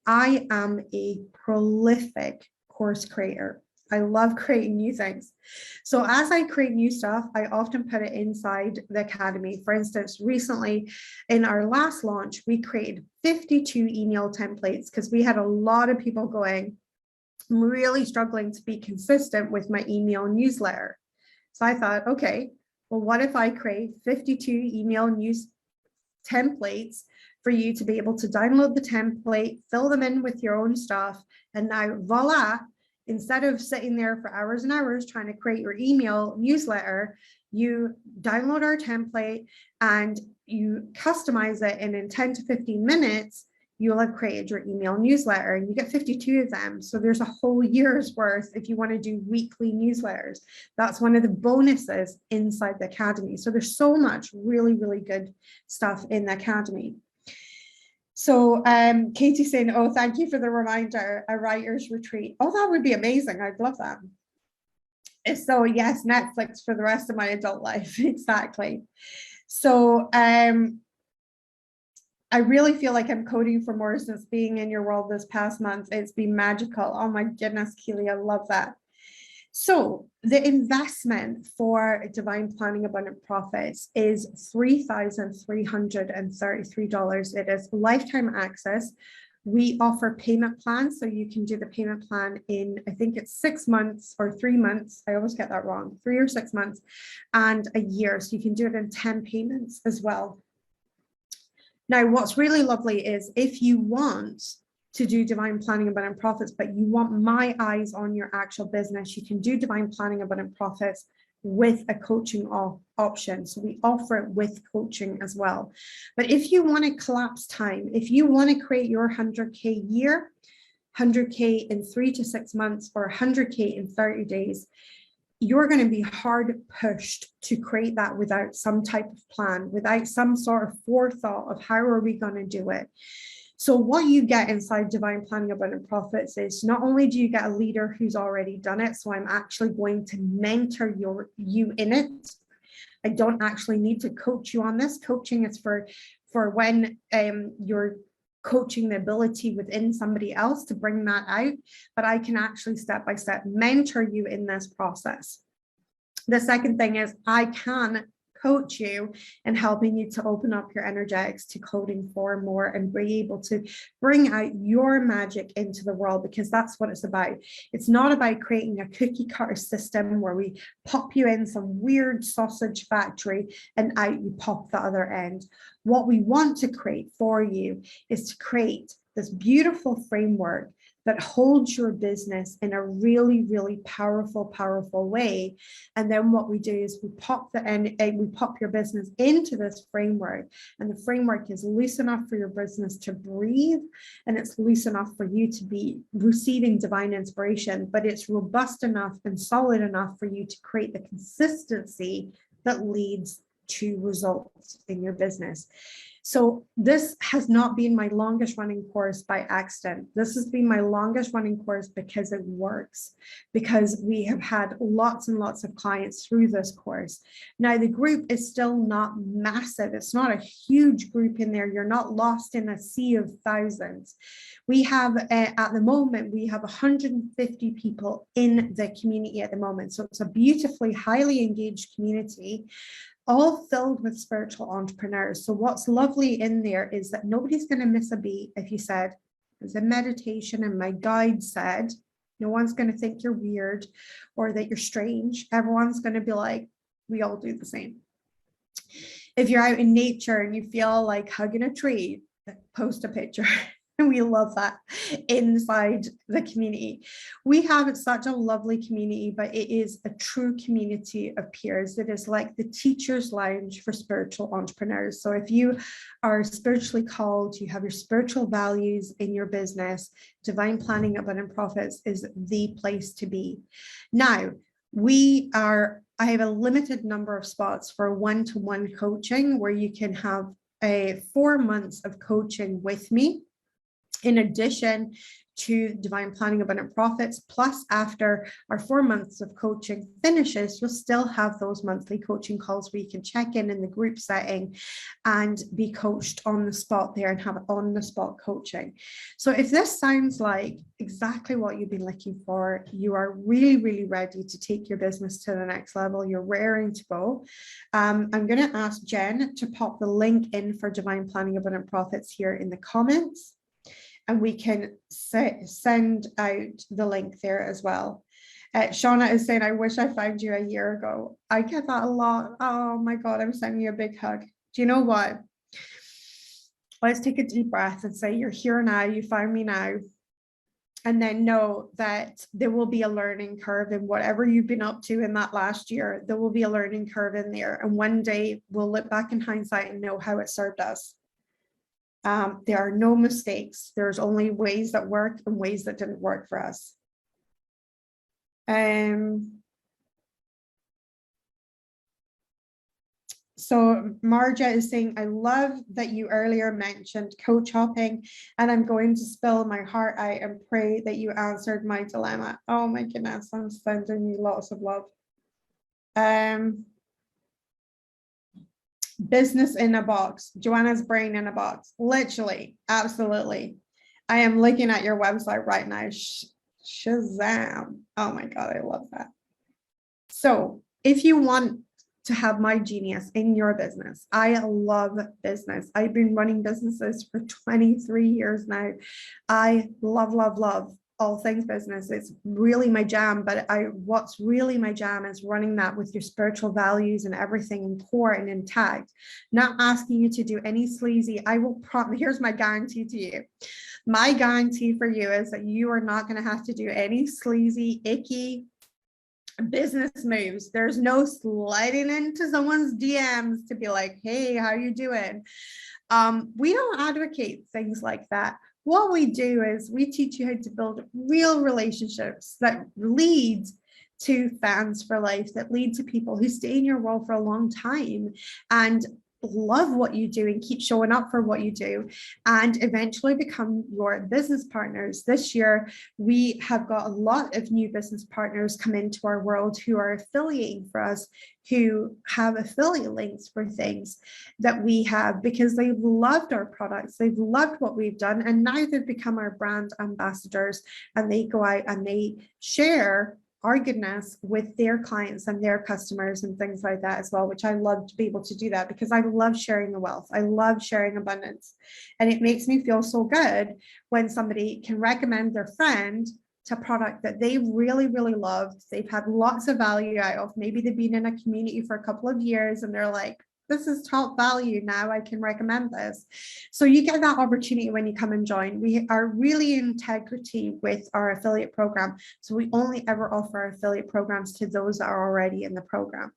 I am a prolific course creator. I love creating new things. So as I create new stuff, I often put it inside the academy. For instance, recently in our last launch, we created 52 email templates because we had a lot of people going, I'm really struggling to be consistent with my email newsletter. So I thought, okay, well, what if I create 52 email news templates for you to be able to download the template, fill them in with your own stuff, and now voila, instead of sitting there for hours and hours trying to create your email newsletter, you download our template and you customize it, and in 10 to 15 minutes, you'll have created your email newsletter, and you get 52 of them. So there's a whole year's worth if you want to do weekly newsletters. That's one of the bonuses inside the academy. So there's so much really, really good stuff in the academy. So Katie's saying, oh, thank you for the reminder, a writer's retreat. Oh, that would be amazing. I'd love that. So yes, Netflix for the rest of my adult life. Exactly. So I really feel like I'm coding for more since being in your world this past month. It's been magical. Oh my goodness, Keely, I love that. So the investment for Divine Planning Abundant Profits is $3,333. It is lifetime access. We offer payment plans, so you can do the payment plan in, I think it's 6 months or 3 months. I always get that wrong, 3 or 6 months, and a year. So you can do it in 10 payments as well. Now, what's really lovely is if you want to do Divine Planning Abundant Profits, but you want my eyes on your actual business, you can do Divine Planning Abundant Profits with a coaching option. So we offer it with coaching as well. But if you want to collapse time, if you want to create your 100K year, 100K in 3 to 6 months, or 100K in 30 days, you're going to be hard pushed to create that without some type of plan, without some sort of forethought of how are we going to do it. So what you get inside Divine Planning Abundant Profits is not only do you get a leader who's already done it, so I'm actually going to mentor you in it. I don't actually need to coach you on this. Coaching is for when you're coaching the ability within somebody else to bring that out, but I can actually step by step mentor you in this process. The second thing is I can coach you in helping you to open up your energetics to coding for more and be able to bring out your magic into the world, because that's what it's about. It's not about creating a cookie cutter system where we pop you in some weird sausage factory and out you pop the other end. What we want to create for you is to create this beautiful framework that holds your business in a really, really powerful, powerful way. And then what we do is we pop your business into this framework, and the framework is loose enough for your business to breathe, and it's loose enough for you to be receiving divine inspiration, but it's robust enough and solid enough for you to create the consistency that leads to results in your business. So this has not been my longest running course by accident. This has been my longest running course because it works, because we have had lots and lots of clients through this course. Now, the group is still not massive. It's not a huge group in there. You're not lost in a sea of thousands. We have, at the moment, we have 150 people in the community at the moment. So it's a beautifully, highly engaged community, all filled with spiritual entrepreneurs. So what's lovely in there is that nobody's going to miss a beat. If you said, there's a meditation and my guide said, no one's going to think you're weird or that you're strange. Everyone's going to be like, we all do the same. If you're out in nature and you feel like hugging a tree, post a picture. And we love that inside the community. We have such a lovely community, but it is a true community of peers. It is like the teacher's lounge for spiritual entrepreneurs. So if you are spiritually called, you have your spiritual values in your business, Divine Planning Abundant Profits is the place to be. Now, I have a limited number of spots for one-to-one coaching where you can have 4 months of coaching with me, in addition to Divine Planning Abundant Profits. Plus, after our 4 months of coaching finishes, you'll still have those monthly coaching calls where you can check in the group setting and be coached on the spot there and have on the spot coaching. So if this sounds like exactly what you've been looking for, you are really, really ready to take your business to the next level, you're raring to go. I'm going to ask Jen to pop the link in for Divine Planning Abundant Profits here in the comments, and we can send out the link there as well. Shauna is saying, I wish I found you a year ago. I get that a lot. Oh my God, I'm sending you a big hug. Do you know what? Let's take a deep breath and say, you're here now, you found me now. And then know that there will be a learning curve in whatever you've been up to in that last year. There will be a learning curve in there. And one day we'll look back in hindsight and know how it served us. There are no mistakes. There's only ways that work and ways that didn't work for us. So Marja is saying, I love that you earlier mentioned coach hopping, and I'm going to spill my heart out and pray that you answered my dilemma. Oh my goodness, I'm sending you lots of love. Business in a box, Joanna's brain in a box, literally, absolutely. I am looking at your website right now. Shazam. Oh my God, I love that. So if you want to have my genius in your business, I love business. I've been running businesses for 23 years now. I love all things business. It's really my jam, but what's really my jam is running that with your spiritual values and everything in core and intact, not asking you to do any sleazy. I will promise, here's my guarantee to you. My guarantee for you is that you are not going to have to do any sleazy, icky business moves. There's no sliding into someone's DMs to be like, hey, how you doing? We don't advocate things like that. What we do is we teach you how to build real relationships that lead to fans for life, that lead to people who stay in your world for a long time and love what you do and keep showing up for what you do and eventually become your business partners. This year, we have got a lot of new business partners come into our world who are affiliating for us, who have affiliate links for things that we have because they've loved our products, they've loved what we've done, and now they've become our brand ambassadors, and they go out and they share our goodness with their clients and their customers and things like that as well, which I love to be able to do that because I love sharing the wealth. I love sharing abundance. And it makes me feel so good when somebody can recommend their friend to a product that they really, really loved. They've had lots of value out of. Maybe they've been in a community for a couple of years and they're like, this is top value. Now I can recommend this. So you get that opportunity when you come and join. We are really in integrity with our affiliate program. So we only ever offer our affiliate programs to those that are already in the program.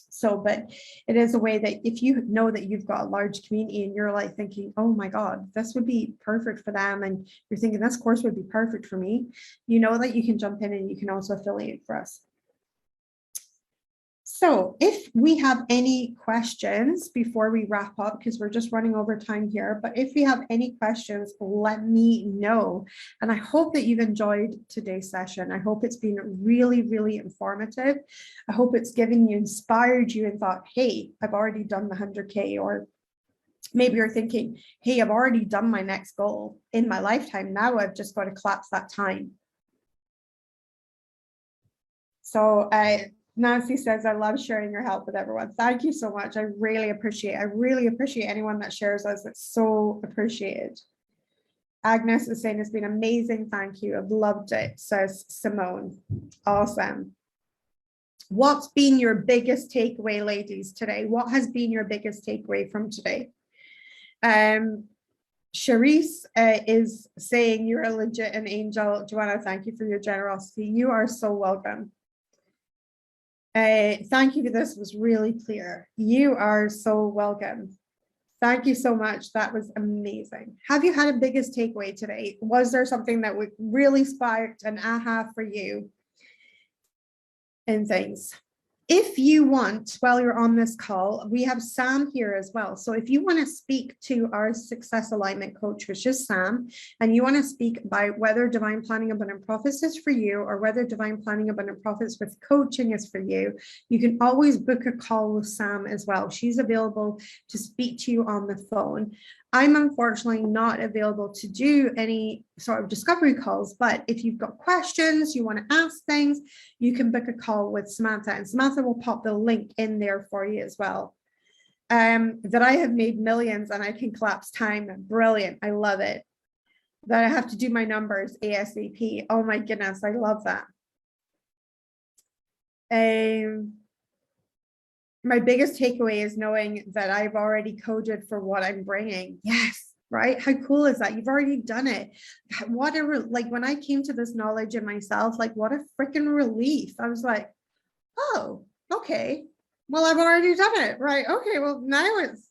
So, but it is a way that if you know that you've got a large community and you're like thinking, oh my God, this would be perfect for them. And you're thinking this course would be perfect for me. You know that you can jump in and you can also affiliate for us. So if we have any questions before we wrap up, because we're just running over time here, but if we have any questions, let me know. And I hope that you've enjoyed today's session. I hope it's been really, really informative. I hope it's given you, inspired you and thought, hey, I've already done the 100K, or maybe you're thinking, hey, I've already done my next goal in my lifetime. Now I've just got to collapse that time. So Nancy says, I love sharing your help with everyone. Thank you so much. I really appreciate anyone that shares us. It's so appreciated. Agnes is saying it's been amazing. Thank you. I've loved it, says Simone. Awesome. What's been your biggest takeaway, ladies, today? What has been your biggest takeaway from today? Charisse is saying you're a legit an angel. Joanna, thank you for your generosity. You are so welcome. Thank you. This was really clear. You are so welcome. Thank you so much. That was amazing. Have you had a biggest takeaway today? Was there something that would really sparked an aha for you in things? If you want, while you're on this call, we have Sam here as well. So if you want to speak to our success alignment coach, which is Sam, and you want to speak about whether divine planning abundant profits is for you or whether divine planning abundant profits with coaching is for you, you can always book a call with Sam as well. She's available to speak to you on the phone. I'm unfortunately not available to do any sort of discovery calls, but if you've got questions, you want to ask things, you can book a call with Samantha, and Samantha will pop the link in there for you as well. That I have made millions and I can collapse time. Brilliant. I love it. That I have to do my numbers ASAP. Oh my goodness. I love that. My biggest takeaway is knowing that I've already coded for what I'm bringing. Yes, right? How cool is that? You've already done it. What a, like when I came to this knowledge in myself, like what a freaking relief. I was like, oh, okay. Well, I've already done it, right? Okay, well, now it's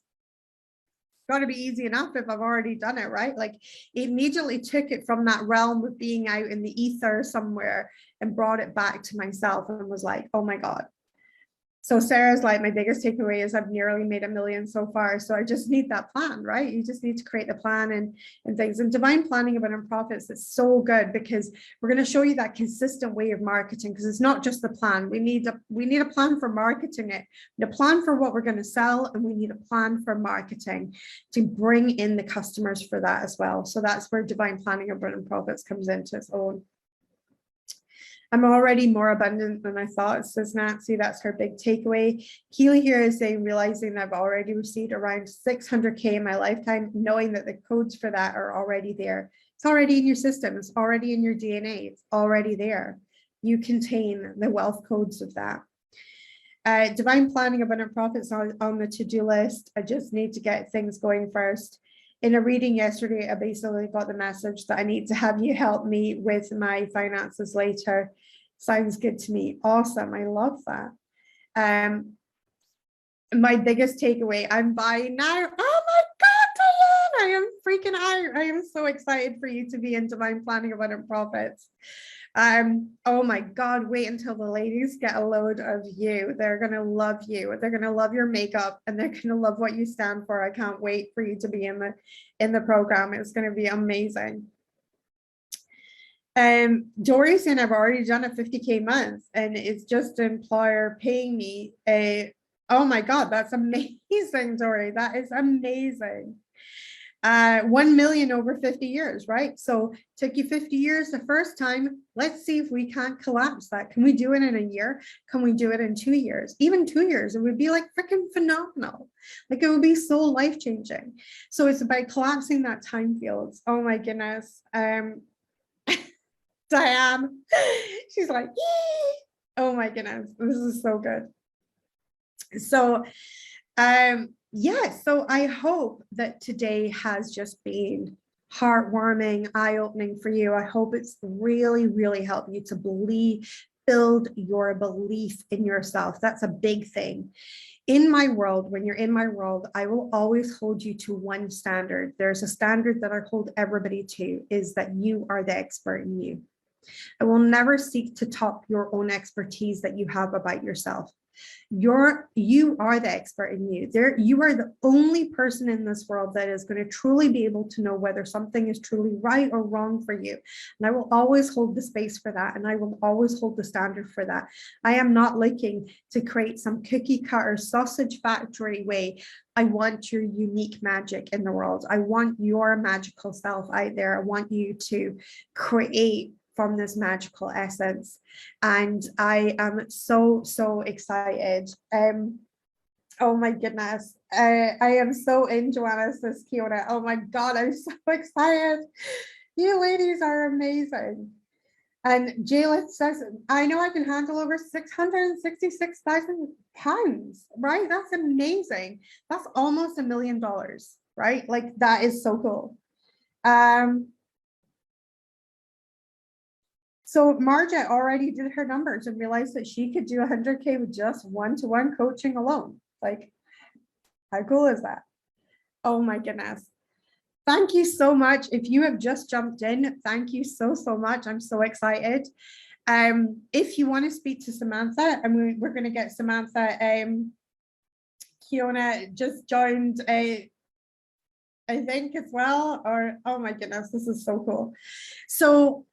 got to be easy enough if I've already done it, right? Like it immediately took it from that realm of being out in the ether somewhere and brought it back to myself and was like, oh my God. So Sarah's like, my biggest takeaway is I've nearly made $1 million so far. So I just need that plan, right? You just need to create the plan and things. And divine planning abundant profits is so good because we're going to show you that consistent way of marketing, because it's not just the plan. We need a plan for marketing it, the plan for what we're going to sell, and we need a plan for marketing to bring in the customers for that as well. So that's where divine planning abundant profits comes into its own. I'm already more abundant than I thought, says Nancy. That's her big takeaway. Keely here is saying, realizing that I've already received around 600K in my lifetime, knowing that the codes for that are already there. It's already in your system. It's already in your DNA. It's already there. You contain the wealth codes of that. Divine planning abundant profits on the to-do list. I just need to get things going first. In a reading yesterday, I basically got the message that I need to have you help me with my finances later. Sounds good to me. Awesome. I love that. My biggest takeaway, I'm buying now. Oh my God, Diane, I am freaking out. I am so excited for you to be in divine planning abundant profits. Oh my God, wait until the ladies get a load of you. They're going to love you. They're going to love your makeup and they're going to love what you stand for. I can't wait for you to be in the program. It's going to be amazing. Dory's saying I've already done a 50K month and it's just an employer paying me oh my God, that's amazing, Dory. That is amazing. 1 million over 50 years, right? So took you 50 years the first time. Let's see if we can't collapse that. Can we do it in a year? Can we do it in 2 years? Even 2 years, it would be like freaking phenomenal. Like it would be so life-changing. So it's about collapsing that time field. Oh my goodness. Diane, she's like, yee! Oh my goodness, this is so good. So, yeah, so I hope that today has just been heartwarming, eye-opening for you. I hope it's really, really helped you to build your belief in yourself. That's a big thing. In my world, when you're in my world, I will always hold you to one standard. There's a standard that I hold everybody to, is that you are the expert in you. I will never seek to top your own expertise that you have about yourself. You are the expert in you. You are the only person in this world that is going to truly be able to know whether something is truly right or wrong for you. And I will always hold the space for that. And I will always hold the standard for that. I am not looking to create some cookie cutter sausage factory way. I want your unique magic in the world. I want your magical self out there. I want you to create from this magical essence. And I am so excited. Oh my goodness. I am so in Joanna's Kiona. Oh my God, I'm so excited. You ladies are amazing. And Jayla says, I know I can handle over 666,000 pounds, right? That's amazing. That's almost $1 million, right? Like that is so cool. So Marja already did her numbers and realized that she could do 100K with just one-to-one coaching alone. Like, how cool is that? Oh my goodness. Thank you so much. If you have just jumped in, thank you so much. I'm so excited. If you want to speak to Samantha, and we're going to get Samantha, Kiona just joined I think as well, or oh my goodness, this is so cool. So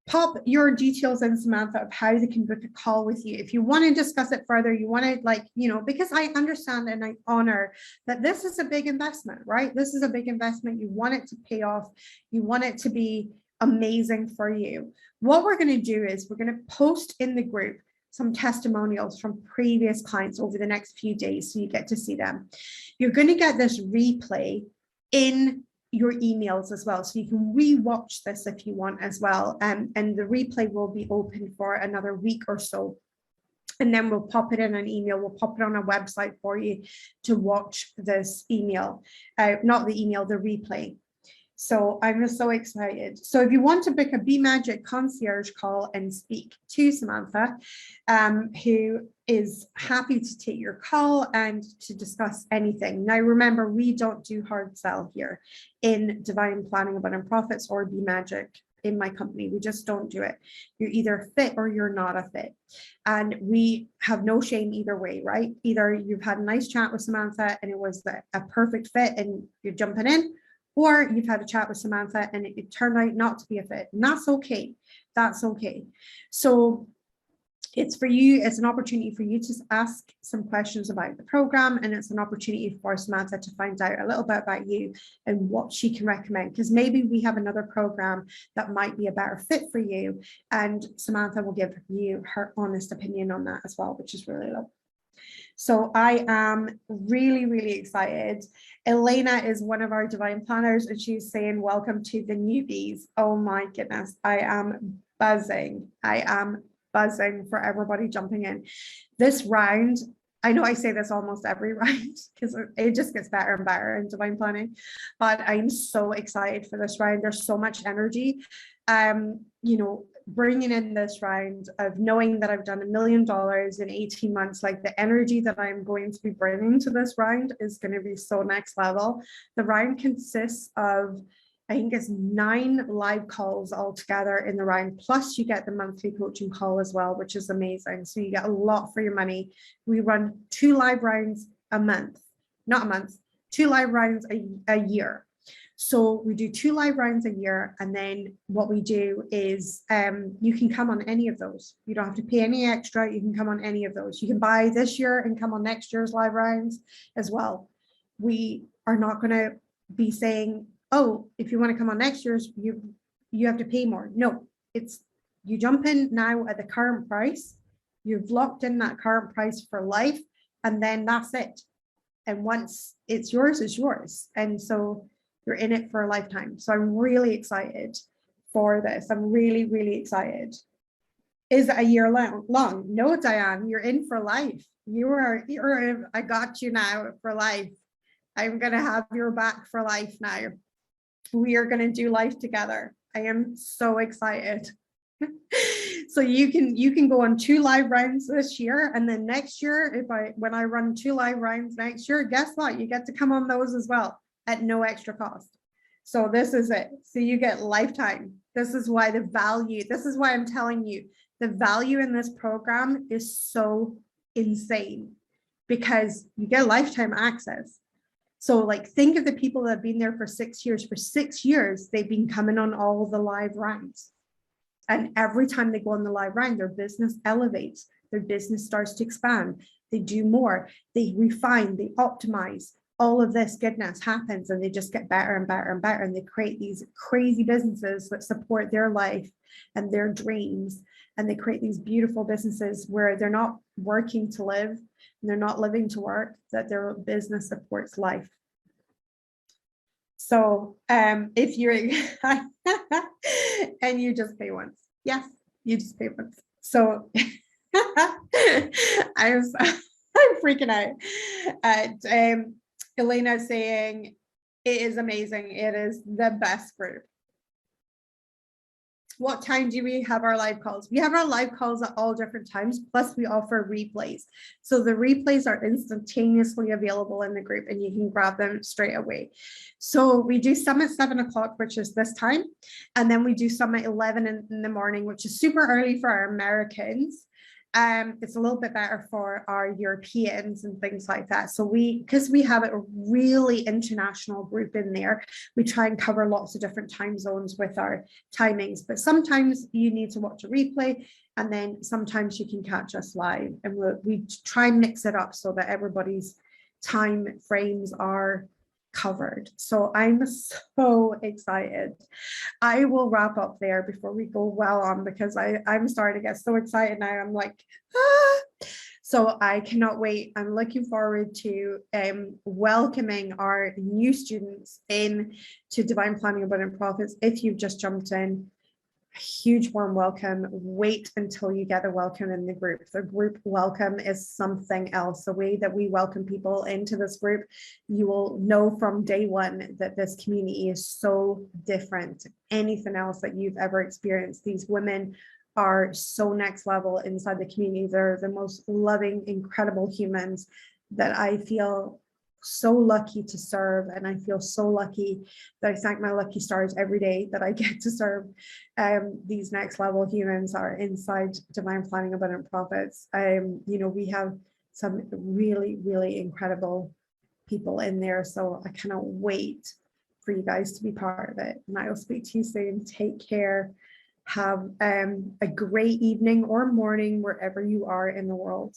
pop your details in, Samantha, of how they can book a call with you. If you want to discuss it further, you want to, like, you know, because I understand and I honor that this is a big investment, right? This is a big investment. You want it to pay off. You want it to be amazing for you. What we're going to do is we're going to post in the group some testimonials from previous clients over the next few days, so you get to see them. You're going to get this replay in your emails as well, so you can re-watch this if you want as well, and the replay will be open for another week or so, and then we'll pop it in an email. We'll pop it on a website for you to watch this email, not the email, the replay. So I'm just so excited. So if you want to book a Be Magic concierge call and speak to Samantha, who is happy to take your call and to discuss anything. Now, remember, we don't do hard sell here in Divine Planning Abundant Profits or Be Magic in my company. We just don't do it. You're either fit or you're not a fit. And we have no shame either way, right? Either you've had a nice chat with Samantha and it was a perfect fit and you're jumping in, or you've had a chat with Samantha and it turned out not to be a fit. And that's okay. That's okay. So it's for you, it's an opportunity for you to ask some questions about the program, and it's an opportunity for Samantha to find out a little bit about you and what she can recommend, because maybe we have another program that might be a better fit for you, and Samantha will give you her honest opinion on that as well, which is really lovely. So I am really, really excited. Elena is one of our divine planners, and she's saying, welcome to the newbies. Oh my goodness, I am buzzing. I am buzzing for everybody jumping in. This round, I know I say this almost every round because it just gets better and better in divine planning, but I'm so excited for this round. There's so much energy. You know, bringing in this round of knowing that I've done $1 million in 18 months, like the energy that I'm going to be bringing to this round is going to be so next level. The round consists of, I think it's 9 live calls altogether in the round, plus you get the monthly coaching call as well, which is amazing. So you get a lot for your money. We run 2 live rounds a month, not a month, 2 live rounds a year. So we do 2 live rounds a year, and then what we do is you can come on any of those. You don't have to pay any extra. You can come on any of those. You can buy this year and come on next year's live rounds as well. We are not going to be saying, oh, if you want to come on next year's, you have to pay more. No, it's you jump in now at the current price. You've locked in that current price for life, and then that's it. And once it's yours, it's yours. And so you're in it for a lifetime. So I'm really excited for this. I'm really, really excited. Is it a year long? No, Diane, you're in for life. You're I got you now for life. I'm going to have your back for life now. We are going to do life together. I am so excited. So you can go on 2 live rounds this year, and then next year, when I run 2 live rounds next year, guess what? You get to come on those as well at no extra cost. So this is it. So you get lifetime. This is why the value, this is why I'm telling you, the value in this program is so insane, because you get lifetime access. So like, think of the people that have been there for 6 years. For 6 years, they've been coming on all the live rounds. And every time they go on the live round, their business elevates, their business starts to expand. They do more, they refine, they optimize. All of this goodness happens, and they just get better and better and better. And they create these crazy businesses that support their life and their dreams. And they create these beautiful businesses where they're not working to live and they're not living to work, that their business supports life. So if you're, and you just pay once. Yes, you just pay once. So I'm freaking out. Elena saying, it is amazing. It is the best group. What time do we have our live calls? We have our live calls at all different times, plus we offer replays. So the replays are instantaneously available in the group and you can grab them straight away. So we do some at 7 o'clock, which is this time. And then we do some at 11 in the morning, which is super early for our Americans. It's a little bit better for our Europeans and things like that. So because we have a really international group in there, we try and cover lots of different time zones with our timings. But sometimes you need to watch a replay, and then sometimes you can catch us live. And we try and mix it up so that everybody's time frames are covered. So I'm so excited. I will wrap up there before we go well on, because I'm starting to get so excited now. I'm like, ah. So I cannot wait. I'm looking forward to welcoming our new students in to Divine Planning Abundant Profits. If you've just jumped in, a huge warm welcome. Wait until you get a welcome in the group. The group welcome is something else. The way that we welcome people into this group, you will know from day one that this community is so different. Anything else that you've ever experienced. These women are so next level inside the community. They're the most loving, incredible humans that I feel so lucky to serve, and I feel so lucky that I thank my lucky stars every day that I get to serve these next level humans are inside Divine Planning Abundant Profits. We have some really, really incredible people in there, so I cannot wait for you guys to be part of it. And I will speak to you soon. Take care. Have a great evening or morning wherever you are in the world.